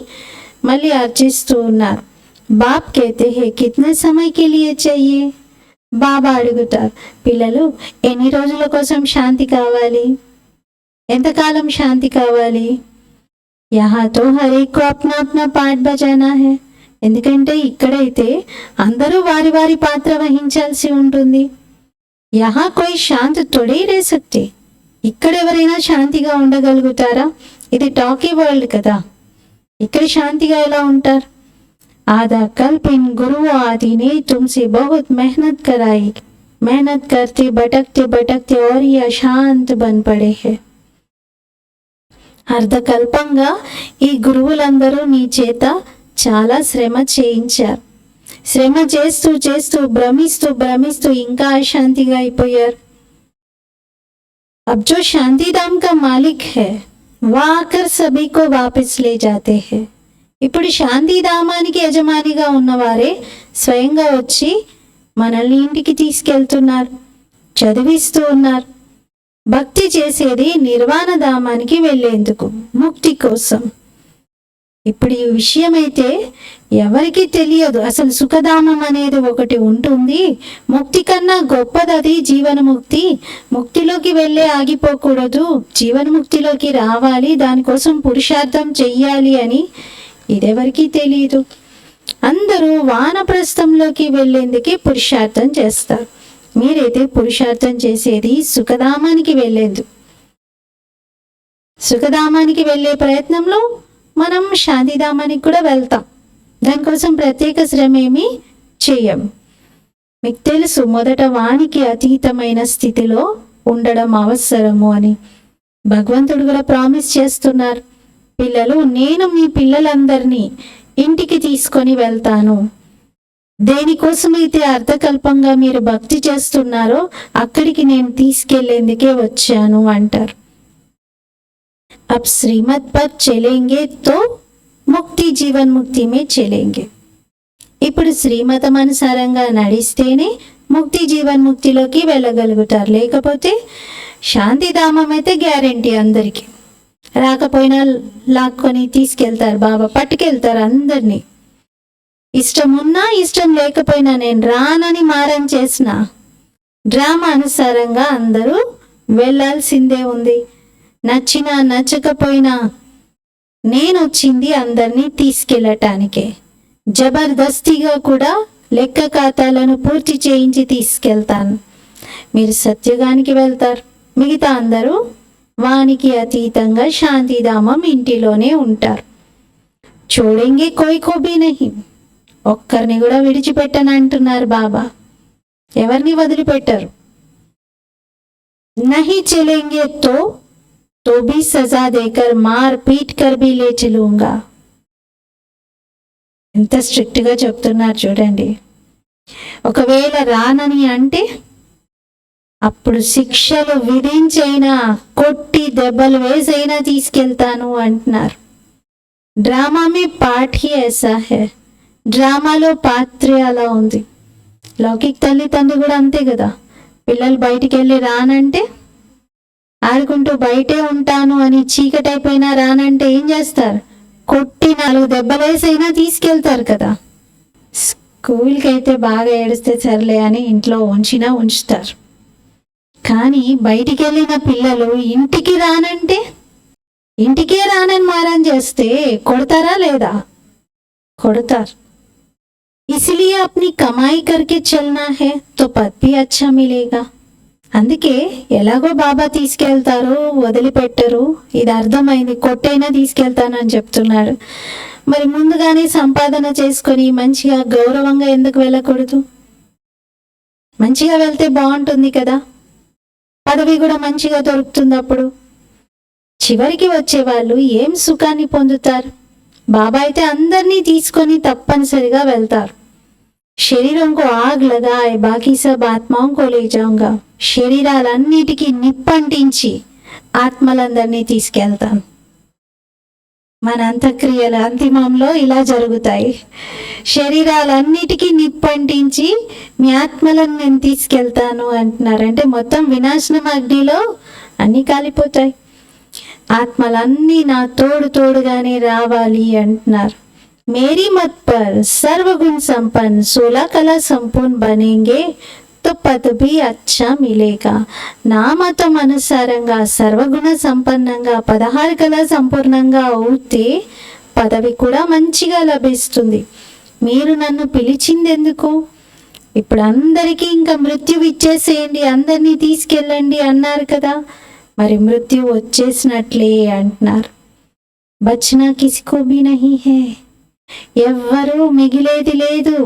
Speaker 1: మళ్ళీ అర్చిస్తూ ఉన్నారు. బాప్ कहते हैं कितने समय के लिए चाहिए. బాబా అడుగుతారు పిల్లలు ఎన్ని రోజుల కోసం శాంతి కావాలి, ఎంతకాలం శాంతి కావాలి? యహా తో హర్ ఏక్ కో అప్నా అప్నా పాట్ బజానా హై. ఎందుకంటే ఇక్కడైతే అందరూ వారి వారి పాత్ర వహించాల్సి ఉంటుంది. యహా కోయి శాంతి తోడే రే సక్తే. ఇక్కడ ఎవరైనా శాంతిగా ఉండగలుగుతారా? ఇది టాకీ వరల్డ్ కదా, ఇక్కడ శాంతిగా ఎలా ఉంటారు? आधा कल्प इन गुरुओं आदि ने तुमसे बहुत मेहनत कराई, मेहनत करते भटकते भटकते और ये अशांत बन पड़े हैं. అర్ధకల్పంగా ఈ గురువులందరూ నీ చేత చాలా శ్రమ చేయించారు. శ్రమ చేస్తూ చేస్తూ భ్రమిస్తూ ఇంకా అశాంతిగా అయిపోయారు. अब जो शांति धाम का मालिक है वह आकर सभी को वापस ले जाते हैं. ఇప్పుడు శాంతిధామానికి యజమానిగా ఉన్నవారే స్వయంగా వచ్చి మనల్ని ఇంటికి తీసుకెళ్తున్నారు, చదివిస్తూ ఉన్నారు. భక్తి చేసేది నిర్వాణ ధామానికి వెళ్ళేందుకు, ముక్తి కోసం. ఇప్పుడు ఈ విషయం అయితే ఎవరికి తెలియదు. అసలు సుఖధామం అనేది ఒకటి ఉంటుంది. ముక్తి కన్నా గొప్పది అది జీవనముక్తి. ముక్తిలోకి వెళ్ళే ఆగిపోకూడదు, జీవన్ముక్తిలోకి రావాలి, దానికోసం పురుషార్థం చెయ్యాలి అని ఇదెవరికి తెలియదు. అందరూ వానప్రస్థంలోకి వెళ్ళేందుకే పురుషార్థం చేస్తారు. మీరైతే పురుషార్థం చేసేది సుఖధామానికి వెళ్ళేందుకు. సుఖధామానికి వెళ్ళే ప్రయత్నంలో మనం శాంతిధామానికి కూడా వెళ్తాం. దానికోసం ప్రత్యేక శ్రమ ఏమీ చెయ్యం. మీకు తెలుసు, మొదట వానికి అతీతమైన స్థితిలో ఉండడం అవసరము అని భగవంతుడు కూడా ప్రామిస్ చేస్తున్నారు. పిల్లలు, నేను మీ పిల్లలందరినీ ఇంటికి తీసుకొని వెళ్తాను. దేనికోసమైతే అర్థకల్పంగా మీరు భక్తి చేస్తున్నారో అక్కడికి నేను తీసుకెళ్లేందుకే వచ్చాను అంటారు. अब श्रीमत पर चलेंगे तो ముక్తి జీవన్ ముక్తి మే చలేంగే. ఇప్పుడు శ్రీమతం అనుసారంగా నడిస్తేనే ముక్తి జీవన్ ముక్తిలోకి వెళ్ళగలుగుతారు. లేకపోతే శాంతిధామం అయితే గ్యారంటీ, అందరికీ రాకపోయినా లాక్కొని తీసుకెళ్తారు బాబా, పట్టుకెళ్తారు అందరినీ. ఇష్టం ఉన్నా ఇష్టం లేకపోయినా నేను రానని మారం చేసిన డ్రామా అనుసారంగా అందరూ వెళ్ళాల్సిందే ఉంది. నచ్చినా నచ్చకపోయినా నేను వచ్చింది అందరినీ తీసుకెళ్ళటానికే. జబర్దస్తిగా కూడా లెక్క ఖాతాలను పూర్తి చేయించి తీసుకెళ్తాను. మీరు సత్యుగానికి వెళ్తారు, మిగతా అందరూ వానికి అతీతంగా శాంతిధామం ఇంటిలోనే ఉంటారు. చూడంగే కోయి కోబీ నహి, ఒక్కరిని కూడా విడిచిపెట్టను అంటున్నారు బాబా. ఎవరిని వదిలిపెట్టరు. నహి చలేంగే तो भी सजा देकर मार पीट कर भी ले चलूंगा. ఎంత స్ట్రిక్ట్ గా చెప్తున్నారు చూడండి. ఒకవేళ రానని అంటే అప్పుడు శిక్షలు విధించైనా, కొట్టి దెబ్బలు వేసైనా తీసుకెళ్తాను అంటున్నారు. డ్రామా మే పాఠ్ హీ ఐసా హై, డ్రామాలో పాత్ర అలా ఉంది. లౌకిక తల్లిదండ్రులు కూడా అంతే కదా. పిల్లలు బయటికి వెళ్ళి రానంటే ఆడుకుంటూ బయటే ఉంటాను అని చీకటైపోయినా రానంటే ఏం చేస్తారు? కొట్టి 4 దెబ్బలేసైనా తీసుకెళ్తారు కదా. స్కూల్కి అయితే బాగా ఏడిస్తే సర్లే అని ఇంట్లో ఉంచుతారు. కానీ బయటికి వెళ్ళిన పిల్లలు ఇంటికి రానంటే, ఇంటికే రానని మారం చేస్తే కొడతారా లేదా? కొడతారు. इसलिए अपनी कमाई करके चलना है तो पद भी अच्छा मिलेगा. అందుకే ఎలాగో బాబా తీసుకెళ్తారు, వదిలిపెట్టరు. ఇది అర్థమైంది. కొట్టైనా తీసుకెళ్తానని చెప్తున్నాడు. మరి ముందుగానే సంపాదన చేసుకొని మంచిగా గౌరవంగా ఎందుకు వెళ్ళకూడదు? మంచిగా వెళ్తే బాగుంటుంది కదా, పదవి కూడా మంచిగా దొరుకుతుంది. అప్పుడు చివరికి వచ్చే వాళ్ళు ఏం సుఖాన్ని పొందుతారు? బాబా అయితే అందరినీ తీసుకొని తప్పనిసరిగా వెళ్తారు. శరీరం को आग लगाए बाकी सब आत्माओं को ले जाऊंगा. శరీరాలన్నిటికీ నిప్పంటించి ఆత్మలందరినీ తీసుకెళ్తాను. మన అంత్యక్రియల అంతిమంలో ఇలా జరుగుతాయి. శరీరాలన్నిటికీ నిప్పంటించి మీ ఆత్మలను నేను తీసుకెళ్తాను అంటున్నారు. అంటే మొత్తం వినాశనం అగ్నిలో అన్నీ కాలిపోతాయి. ఆత్మలన్నీ నా తోడుగానే రావాలి అంటున్నారు. मेरी मत पर सर्वगुण संपन्न 16 कला संपूर्ण बनेंगे तो पद भी अच्छा मिलेगा. నా మతం అనుసారంగా సర్వగుణ సంపన్నంగా 16 కళ సంపూర్ణంగా అవుతే పదవి కూడా మంచిగా లభిస్తుంది. మీరు నన్ను పిలిచిందెందుకు? ఇప్పుడు అందరికీ ఇంకా మృత్యు ఇచ్చేసేయండి, అందరినీ తీసుకెళ్ళండి అన్నారు కదా. మరి మృత్యు వచ్చేసినట్లే అంటున్నారు. బచ్నా కిసికో భీ నహీ హై, ఎవ్వరూ మిగిలేది లేదు.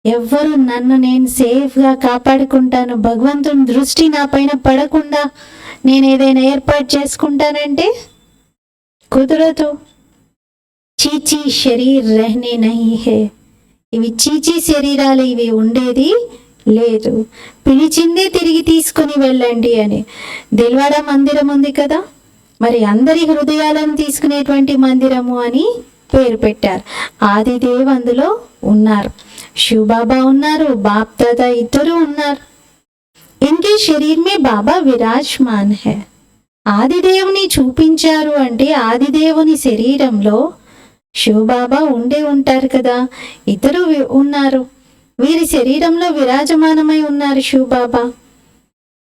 Speaker 1: ఎవ్వరు నన్ను నేను సేఫ్గా కాపాడుకుంటాను, భగవంతుని దృష్టి నా పైన పడకుండా నేను ఏదైనా ఏర్పాటు చేసుకుంటానంటే కుదరదు. చీచీ శరీర్ రహనే నహీ హే, ఇవి చీచీ శరీరాలు, ఇవి ఉండేది లేదు. పిలిచిందే తిరిగి తీసుకుని వెళ్ళండి అని. దిల్వాడ మందిరం ఉంది కదా, మరి అందరి హృదయాలను తీసుకునేటువంటి మందిరము అని పేరు పెట్టారు. ఆదిదేవ్ అందులో ఉన్నారు, శివబాబా ఉన్నారు, బాప్ దాదా ఇద్దరు ఉన్నారు. ఇన్కే శరీర్ మే బాబా విరాజ్మాన్ హై. ఆదిదేవుని చూపించారు అంటే ఆదిదేవుని శరీరంలో శివబాబా ఉండే ఉంటారు కదా, ఇద్దరు ఉన్నారు. వీరి శరీరంలో విరాజమానమై ఉన్నారు శివబాబా.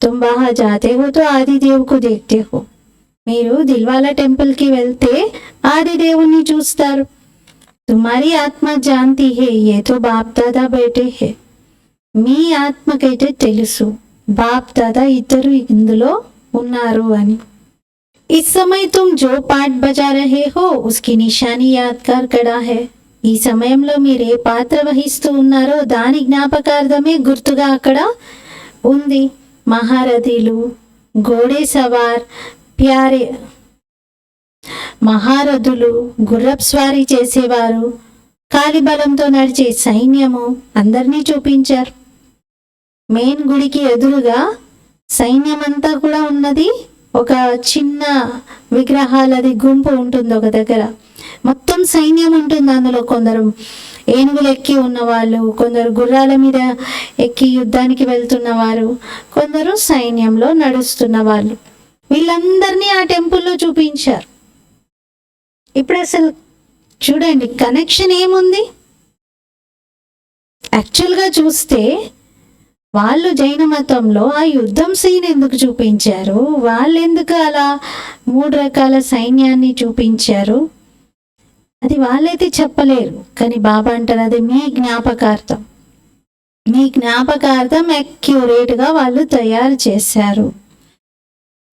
Speaker 1: తుమ్ వహా జాతే హో తో ఆదిదేవ్కు దేఖ్తే హో. మీరు దిల్వాలా టెంపుల్కి వెళ్తే ఆదిదేవుని చూస్తారు. తుమారి ఆత్మ జాంతి హే ఏ తో బాప్ దాదా బేటే హే. మీ ఆత్మకైతే తెలుసు బాప్ దాదా ఇద్దరు ఇందులో ఉన్నారు అని. इस समय तुम जो पाठ बजा रहे हो उसकी निशानी यादगार कड़ा है. ఈ సమయంలో మీరు ఏ పాత్ర వహిస్తూ ఉన్నారో దాని జ్ఞాపకార్థమే గుర్తుగా అక్కడ ఉంది. మహారథీలు, ఘోడే సవార్, ప్యారే మహారథులు, గుర్రపు స్వారీ చేసేవారు, కాలిబలంతో నడిచే సైన్యము అందరినీ చూపించారు. మెయిన్ గుడికి ఎదురుగా సైన్యం అంతా కూడా ఉన్నది. ఒక చిన్న విగ్రహాలది గుంపు ఉంటుంది ఒక దగ్గర, మొత్తం సైన్యం ఉంటుంది అందులో. కొందరు ఏనుగులు ఎక్కి ఉన్నవాళ్ళు, కొందరు గుర్రాల మీద ఎక్కి యుద్ధానికి వెళ్తున్నవారు, కొందరు సైన్యంలో నడుస్తున్న వాళ్ళు. వీళ్ళందరినీ ఆ టెంపుల్లో చూపించారు. ఇప్పుడు అసలు చూడండి కనెక్షన్ ఏముంది. యాక్చువల్గా చూస్తే వాళ్ళు జైన మతంలో ఆ యుద్ధం సీన్ ఎందుకు చూపించారు, వాళ్ళు ఎందుకు అలా 3 రకాల సైన్యాన్ని చూపించారు, అది వాళ్ళైతే చెప్పలేరు. కానీ బాబా అంటారు అది మీ జ్ఞాపకార్థం, మీ జ్ఞాపకార్థం అక్యురేట్గా వాళ్ళు తయారు చేశారు.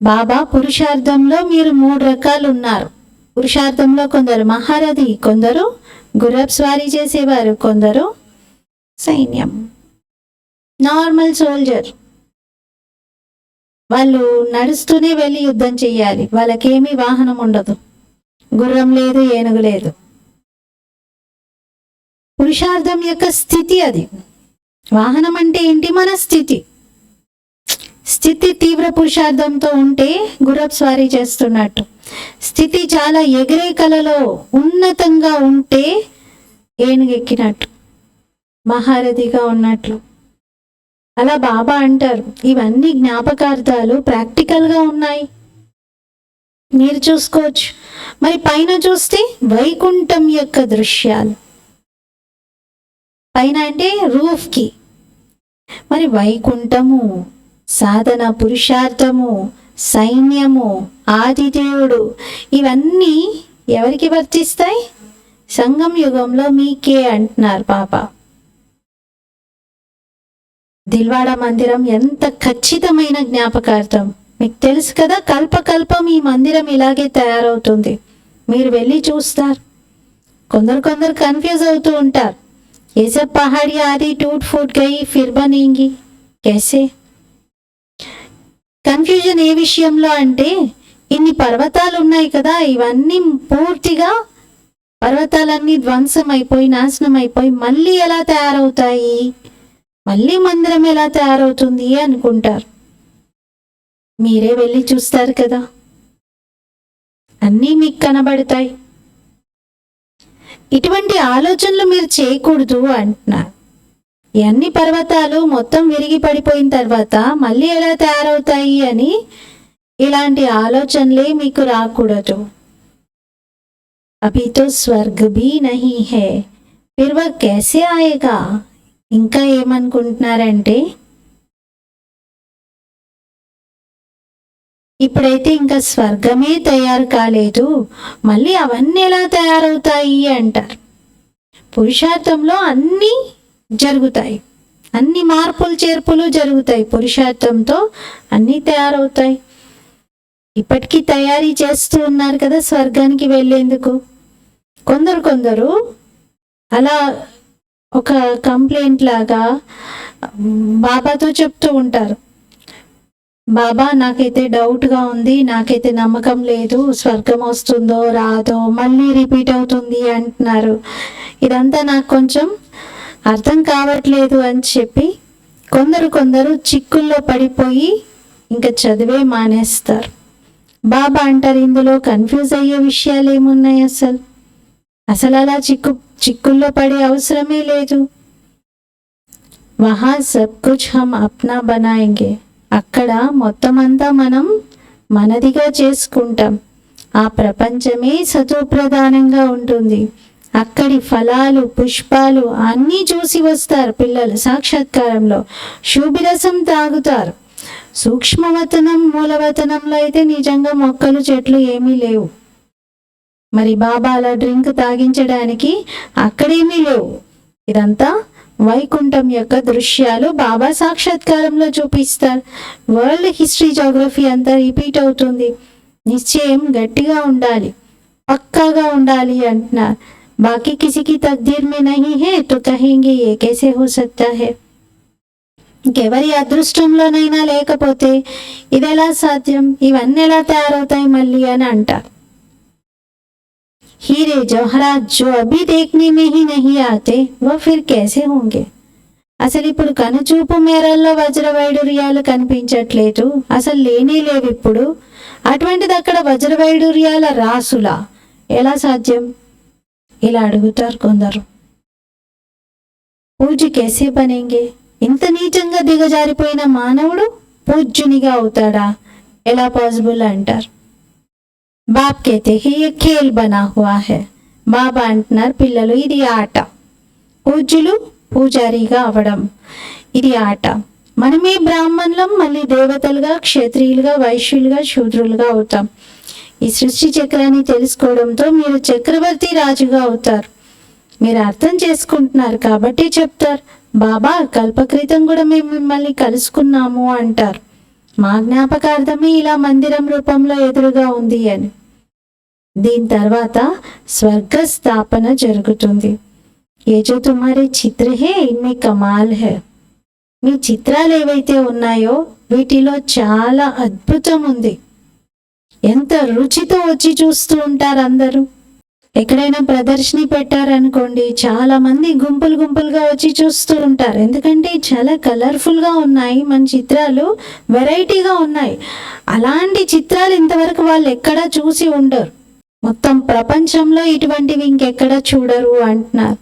Speaker 1: బాబా పురుషార్థంలో మీరు 3 రకాలు ఉన్నారు. పురుషార్థంలో కొందరు మహారథి, కొందరు గుర్రపు స్వారీ చేసేవారు, కొందరు సైన్యం నార్మల్ సోల్జర్. వాళ్ళు నడుస్తూనే వెళ్ళి యుద్ధం చెయ్యాలి. వాళ్ళకేమీ వాహనం ఉండదు, గుర్రం లేదు, ఏనుగు లేదు. పురుషార్థం యొక్క స్థితి అది. వాహనం అంటే ఏంటి? మన స్థితి. స్థితి తీవ్ర పురుషార్థంతో ఉంటే గుర్రపు స్వారీ చేస్తున్నట్టు, స్థితి చాలా ఎగిరే కలలో ఉన్నతంగా ఉంటే ఏనుగెక్కినట్టు, మహారథిగా ఉన్నట్లు. అలా బాబా అంటారు ఇవన్నీ జ్ఞాపకార్థాలు ప్రాక్టికల్గా ఉన్నాయి, మీరు చూసుకోవచ్చు. మరి పైన చూస్తే వైకుంఠం యొక్క దృశ్యాలు, పైన అంటే రూఫ్కి. మరి వైకుంఠము, సాధన పురుషార్థము, సైన్యము, ఆదిదేవుడు, ఇవన్నీ ఎవరికి వర్తిస్తాయి? సంగం యుగంలో మీకే అంటున్నారు బాబా. దిల్వాడా మందిరం ఎంత ఖచ్చితమైన జ్ఞాపకార్థం మీకు తెలుసు కదా. కల్పకల్పం ఈ మందిరం ఇలాగే తయారవుతుంది. మీరు వెళ్ళి చూస్తారు. కొందరు కన్ఫ్యూజ్ అవుతూ ఉంటారు. ये सब पहाड़ी आदि टूट फूट गई फिर बनेंगी कैसे. కన్ఫ్యూజన్ ఏ విషయంలో అంటే ఇన్ని పర్వతాలు ఉన్నాయి కదా, ఇవన్నీ పూర్తిగా పర్వతాలన్నీ ధ్వంసం అయిపోయి నాశనం అయిపోయి మళ్ళీ ఎలా తయారవుతాయి, మళ్ళీ మందిరం ఎలా తయారవుతుంది అనుకుంటారు. మీరే వెళ్ళి చూస్తారు కదా, అన్నీ మీకు కనబడతాయి. ఇటువంటి ఆలోచనలు మీరు చేయకూడదు అంటున్నారు. ఈ అన్ని పర్వతాలు మొత్తం విరిగి పడిపోయిన తర్వాత మళ్ళీ ఎలా తయారవుతాయి అని ఇలాంటి ఆలోచనలే మీకు రాకూడదు. అభి తో స్వర్గ్ భీ నహీ హై ఫిర్ వహ్ కైసే ఆయేగా. ఇంకా ఏమనుకుంటున్నారంటే ఇప్పుడైతే ఇంకా స్వర్గమే తయారు కాలేదు, మళ్ళీ అవన్నీ ఎలా తయారవుతాయి అంటారు. పురుషార్థంలో అన్నీ జరుగుతాయి, అన్ని మార్పులు చేర్పులు జరుగుతాయి. పురుషార్థంతో అన్నీ తయారవుతాయి. ఇప్పటికీ తయారీ చేస్తూ ఉన్నారు కదా స్వర్గానికి వెళ్ళేందుకు. కొందరు అలా ఒక కంప్లైంట్ లాగా బాబాతో చెప్తూ ఉంటారు, బాబా నాకైతే డౌట్గా ఉంది, నాకైతే నమ్మకం లేదు, స్వర్గం వస్తుందో రాదో, మళ్ళీ రిపీట్ అవుతుంది అంటున్నారు, ఇదంతా నాకు కొంచెం అర్థం కావట్లేదు అని చెప్పి కొందరు చిక్కుల్లో పడిపోయి ఇంకా చదివే మానేస్తారు. బాబా అంటారు, ఇందులో కన్ఫ్యూజ్ అయ్యే విషయాలు ఏమున్నాయి, అసలు అలా చిక్కుల్లో పడే అవసరమే లేదు. వహా సబ్ కుచ్ హమ్ అప్నా బనాయింగే, అక్కడ మొత్తం అంతా మనం మనదిగా చేసుకుంటాం. ఆ ప్రపంచమే సతోప్రధానంగా ఉంటుంది. అక్కడి ఫలాలు పుష్పాలు అన్నీ చూసి వస్తారు పిల్లలు సాక్షాత్కారంలో. శుభిరసం తాగుతారు. సూక్ష్మవతనం మూలవతనంలో అయితే నిజంగా మొక్కలు చెట్లు ఏమీ లేవు. మరి బాబా అలా డ్రింక్ తాగించడానికి అక్కడేమీ లేవు. ఇదంతా వైకుంఠం యొక్క దృశ్యాలు బాబా సాక్షాత్కారంలో చూపిస్తారు. వరల్డ్ హిస్టరీ జోగ్రఫీ అంతా రిపీట్ అవుతుంది. నిశ్చయం గట్టిగా ఉండాలి, పక్కాగా ఉండాలి అంటున్నారు. బాకీ కిసికి తక్దీర్ మే నహీ హై తో కహేంగే ఏ కైసే హో సక్తా హై. ఇంకెవరి అదృష్టంలోనైనా లేకపోతే ఇది ఎలా సాధ్యం, ఇవన్నీ ఎలా తయారవుతాయి మళ్ళీ అని అంటారు. हीरे जवाहरात जो अभी देखने में ही नहीं आते वो फिर कैसे होंगे. అసలు ఇప్పుడు కనుచూపు మేరల్లో వజ్ర వైడూర్యాలు కనిపించట్లేదు, అసలు లేనే లేవు ఇప్పుడు. అటువంటిది అక్కడ వజ్ర వైడూర్యాల రాసులా, ఎలా సాధ్యం, ఇలా అడుగుతారు కొందరు. పూజ్య కేసే బనేంగే, ఇంత నీచంగా దిగజారిపోయిన మానవుడు పూజ్యునిగా అవుతాడా, ఎలా పాసిబుల్ అంటారు. బాబ్ కేతే హే యే ఖేల్ బనా హువా హై, బాబా అంటున్నారు పిల్లలు ఇది ఆట. పూజ్యులు పూజారిగా అవడం ఇది ఆట. మనమే బ్రాహ్మణులం, మళ్ళీ దేవతలుగా క్షత్రియులుగా వైశ్యులుగా శూద్రులుగా అవుతాం. ఈ సృష్టి చక్రాన్ని తెలుసుకోవడంతో మీరు చక్రవర్తి రాజుగా అవుతారు. మీరు అర్థం చేసుకుంటున్నారు కాబట్టి చెప్తారు, బాబా కల్పక్రితం కూడా మేము మిమ్మల్ని కలుసుకున్నాము అంటారు. మా జ్ఞాపకార్థమే ఇలా మందిరం రూపంలో ఎదురుగా ఉంది అని. దీని తర్వాత స్వర్గ స్థాపన జరుగుతుంది. ఏ జో తుమ్హారే చిత్ర హే ఇన్మే కమాల్ హై, మీ చిత్రాలు ఏవైతే ఉన్నాయో వీటిలో చాలా అద్భుతం ఉంది. ఎంత రుచితో వచ్చి చూస్తూ ఉంటారు అందరూ. ఎక్కడైనా ప్రదర్శన పెట్టారనుకోండి, చాలా మంది గుంపులుగా వచ్చి చూస్తూ ఉంటారు. ఎందుకంటే చాలా కలర్ఫుల్గా ఉన్నాయి, మన చిత్రాలు వెరైటీగా ఉన్నాయి. అలాంటి చిత్రాలు ఇంతవరకు వాళ్ళు ఎక్కడా చూసి ఉండరు. మొత్తం ప్రపంచంలో ఇటువంటివి ఇంకెక్కడ చూడరు అంటున్నారు.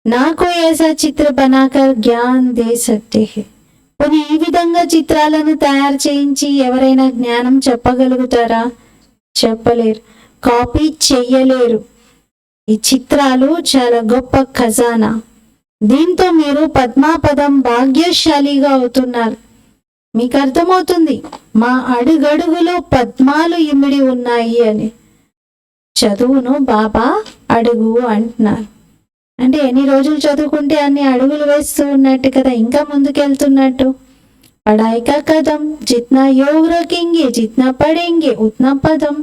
Speaker 1: నాకు ఏసా చిత్ర బనాకర్ జ్ఞాన్ దే సక్తే హై, కొన్ని ఈ విధంగా చిత్రాలను తయారు చేయించి ఎవరైనా జ్ఞానం చెప్పగలుగుతారా, చెప్పలేరు, కాపీ చెయ్యలేరు. ఈ చిత్రాలు చాలా గొప్ప ఖజానా. దీంతో మీరు పద్మాపదం భాగ్యశాలిగా అవుతున్నారు. మీకు అర్థమవుతుంది మా అడుగడుగులో పద్మాలు ఇమిడి ఉన్నాయి అని. చదువును బాబా అడుగు అంటున్నారు. అంటే ఎన్ని రోజులు చదువుకుంటే అన్ని అడుగులు వేస్తూ ఉన్నట్టు కదా, ఇంకా ముందుకెళ్తున్నట్టు. పడాయి కా కదం జిత్నా యోగ్ రఖేంగే జిత్నా పడేంగే ఉత్నా పదం.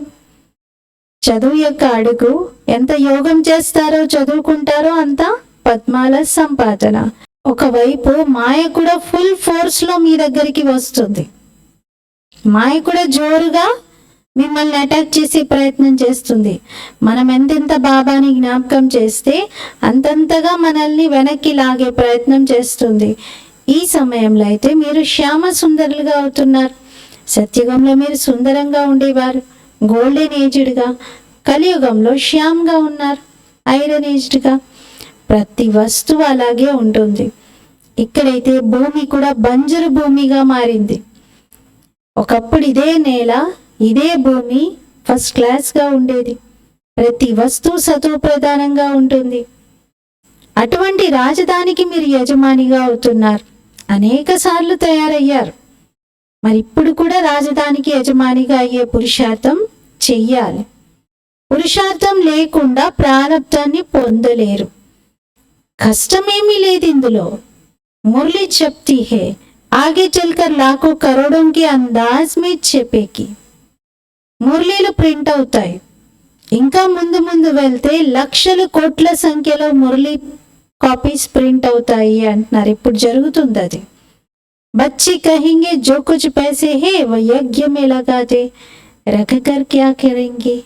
Speaker 1: చదువు యొక్క అడుగు, ఎంత యోగం చేస్తారో చదువుకుంటారో అంత పద్మాల సంపాదన. ఒకవైపు మాయ కూడా ఫుల్ ఫోర్స్లో మీ దగ్గరికి వస్తుంది. మాయ కూడా జోరుగా మిమ్మల్ని అటాక్ చేసే ప్రయత్నం చేస్తుంది. మనం ఎంతెంత బాబాని జ్ఞాపకం చేస్తే అంతంతగా మనల్ని వెనక్కి లాగే ప్రయత్నం చేస్తుంది. ఈ సమయంలో అయితే మీరు శ్యామ సుందరులుగా అవుతున్నారు. సత్యుగంలో మీరు సుందరంగా ఉండేవారు, గోల్డెన్ ఏజ్డ్గా. కలియుగంలో శ్యామ్గా ఉన్నారు, ఐరన్ ఏజ్డ్గా. ప్రతి వస్తువు అలాగే ఉంటుంది. ఇక్కడైతే భూమి కూడా బంజరు భూమిగా మారింది. ఒకప్పుడు ఇదే నేల, ఇదే భూమి ఫస్ట్ క్లాస్గా ఉండేది. ప్రతి వస్తువు సతోప్రధానంగా ఉంటుంది. అటువంటి రాజధానికి మీరు యజమానిగా అవుతున్నారు. అనేక సార్లు తయారయ్యారు. మరి ఇప్పుడు కూడా రాజధానికి యజమానిగా అయ్యే పురుషార్థం చెయ్యాలి. పురుషార్థం లేకుండా ప్రారబ్ధాన్ని పొందలేరు. కష్టమేమీ లేదు ఇందులో. మురళి చెప్తీ హే ఆగే చల్కర్ లాఖో కరోడోం కి అందాజ్ మే చెప్పేకి. మురళీలు ప్రింట్ అవుతాయి. ఇంకా ముందు వెళ్తే లక్షల కోట్ల సంఖ్యలో మురళీ కాపీస్ ప్రింట్ అవుతాయి అంటున్నారు. ఇప్పుడు జరుగుతుంది అది. बच्चे कहेंगे जो कुछ पैसे है वो यज्ञ में लगा दे, रख कर क्या करेंगे।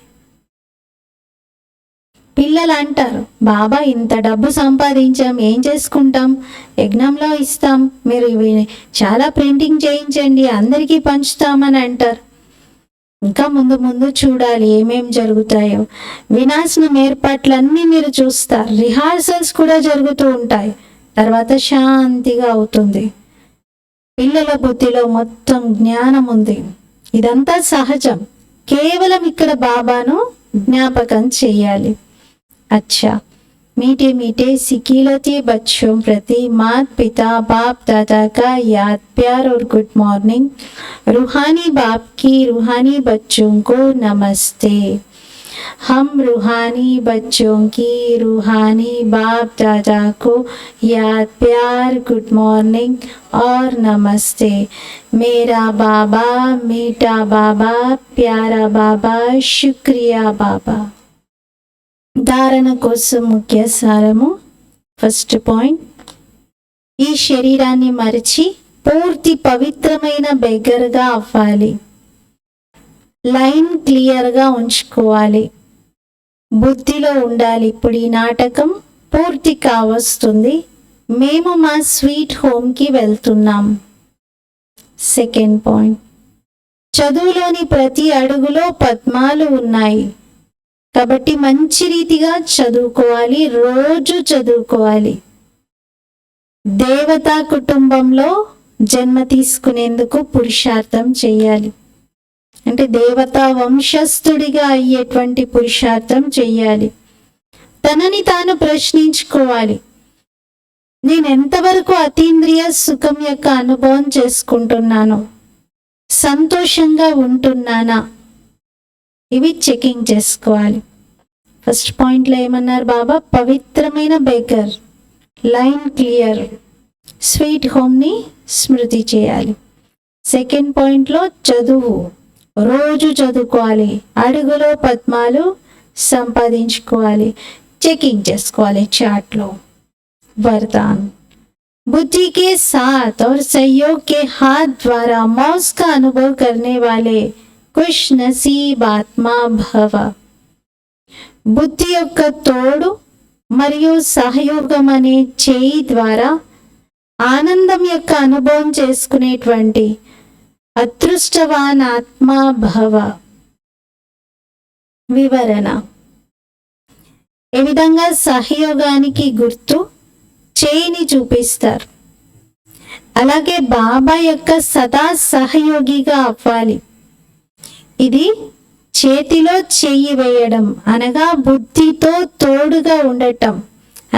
Speaker 1: పిల్లలు అంటారు, బాబా ఇంత డబ్బు సంపాదించాం, ఏం చేసుకుంటాం, యజ్ఞంలో ఇస్తాం, మీరు ఇవి చాలా ప్రింటింగ్ చేయించండి, అందరికీ పంచుతామని అంటారు. ఇంకా ముందు ముందు చూడాలి ఏమేం జరుగుతాయో. వినాశనం ఏర్పాట్లన్నీ మీరు చూస్తారు, రిహార్సల్స్ కూడా జరుగుతూ ఉంటాయి, తర్వాత శాంతిగా అవుతుంది. పిల్లల బుద్ధిలో మొత్తం జ్ఞానం ఉంది. ఇదంతా సహజం, కేవలం ఇక్కడ బాబాను జ్ఞాపకం చేయాలి. अच्छा, मीठे मीठे सिकीलते बच्चों प्रति माता पिता बाप दादा का याद प्यार और गुड मॉर्निंग। रूहानी बाप की रूहानी बच्चों को नमस्ते। हम रूहानी बच्चों की रूहानी बाप दादा को याद प्यार गुड मॉर्निंग और नमस्ते। मेरा बाबा मीठा बाबा प्यारा बाबा शुक्रिया बाबा। ధారణ కోసం ముఖ్య సారము. ఫస్ట్ పాయింట్, ఈ శరీరాన్ని మరిచి పూర్తి పవిత్రమైన బెగ్గరగా అవ్వాలి. లైన్ క్లియర్గా ఉంచుకోవాలి, బుద్ధిలో ఉండాలి. ఇప్పుడు ఈ నాటకం పూర్తి కావస్తుంది, మేము మా స్వీట్ హోమ్కి వెళ్తున్నాం. సెకండ్ పాయింట్, చదువులోని ప్రతి అడుగులో పద్మాలు ఉన్నాయి కాబట్టి మంచి రీతిగా చదువుకోవాలి, రోజు చదువుకోవాలి. దేవతా కుటుంబంలో జన్మ తీసుకునేందుకు పురుషార్థం చేయాలి, అంటే దేవతా వంశస్థుడిగా అయ్యేటువంటి పురుషార్థం చేయాలి. తనని తాను ప్రశ్నించుకోవాలి, నేను ఎంతవరకు అతీంద్రియ సుఖం యొక్క అనుభవం చేసుకుంటున్నాను, సంతోషంగా ఉంటున్నానా, ఇవి చెకింగ్ చేసుకోవాలి. ఫస్ట్ పాయింట్లో ఏమన్నారు బాబా, పవిత్రమైన బెగ్గర్, లైన్ క్లియర్, స్వీట్ హోమ్ని స్మృతి చేయాలి. సెకండ్ పాయింట్లో చదువు, రోజు చదువుకోవాలి, అడుగులో పద్మాలు సంపాదించుకోవాలి, చెకింగ్ చేసుకోవాలి చాట్లో. वरदान, बुद्धि के साथ और सहयोग के हाथ द्वारा मौज का अनुभव करने वाले खुश नसीब आत्मा भव। బుద్ధి యొక్క తోడు మరియు సహయోగం అనే చేయి ద్వారా ఆనందం యొక్క అనుభవం చేసుకునేటువంటి అదృష్టవాన్ ఆత్మా భవ. వివరణ, ఏ విధంగా సహయోగానికి గుర్తు చేయిని చూపిస్తారు, అలాగే బాబా యొక్క సదా సహయోగిగా అవ్వాలి. ఇది చేతిలో చెయ్యి వేయడం అనగా బుద్ధితో తోడుగా ఉండటం,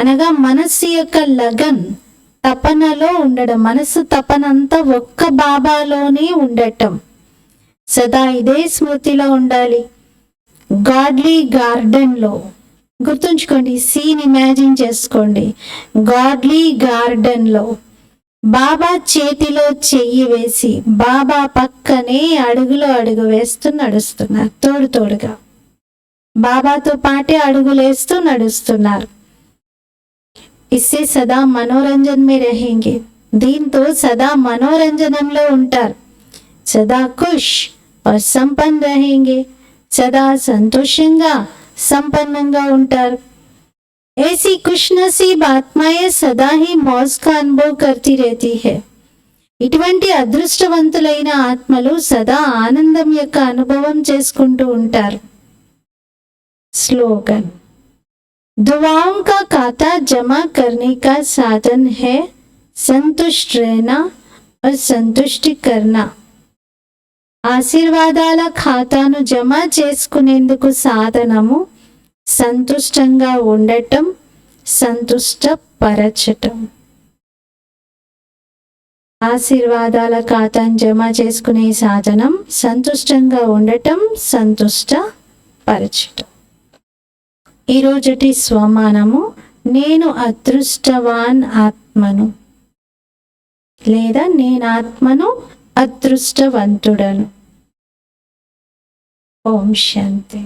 Speaker 1: అనగా మనస్సు యొక్క లగన్ తపనలో ఉండడం, మనసు తపనంతా ఒక్క బాబాలోనే ఉండటం. సదా ఇదే స్మృతిలో ఉండాలి. గాడ్లీ గార్డెన్లో గుర్తుంచుకోండి, సీన్ ఇమాజిన్ చేసుకోండి. గాడ్లీ గార్డెన్లో బాబా చేతిలో చెయ్యి వేసి బాబా పక్కనే అడుగులో అడుగు వేస్తూ నడుస్తున్నారు, తోడుగా బాబాతో పాటే అడుగులేస్తూ నడుస్తున్నారు. ఇస్సే సదా మనోరంజన్ మే రహేంగే, దీంతో సదా మనోరంజనంలో ఉంటారు. సదా ఖుష్ और సంపన్న రహేంగే, సదా సంతోషంగా సంపన్నంగా ఉంటారు. ऐसी खुश नसीब आत्माएं सदा ही मौज का अनुभव करती रहती है. ఇటువంటి అదృష్టవంతులైన ఆత్మలు సదా ఆనందం యొక్క అనుభవం చేసుకుంటూ ఉంటారు. स्लोगन, दुआओं का खाता जमा करने का साधन है संतुष्ट रहना और संतुष्टि करना. ఆశీర్వాదాల ఖాతాను జమ చేసుకునేందుకు సాధనము సంతుష్టంగా ఉండటం, సంతుష్టపరచటం. ఆశీర్వాదాల ఖాతాను జమ చేసుకునే సాధనం సంతుష్టంగా ఉండటం, సంతుష్టపరచటం. ఈరోజుటి స్వమానము, నేను అదృష్టవాన్ ఆత్మను, లేదా నేను ఆత్మను అదృష్టవంతుడను. ఓం శాంతి.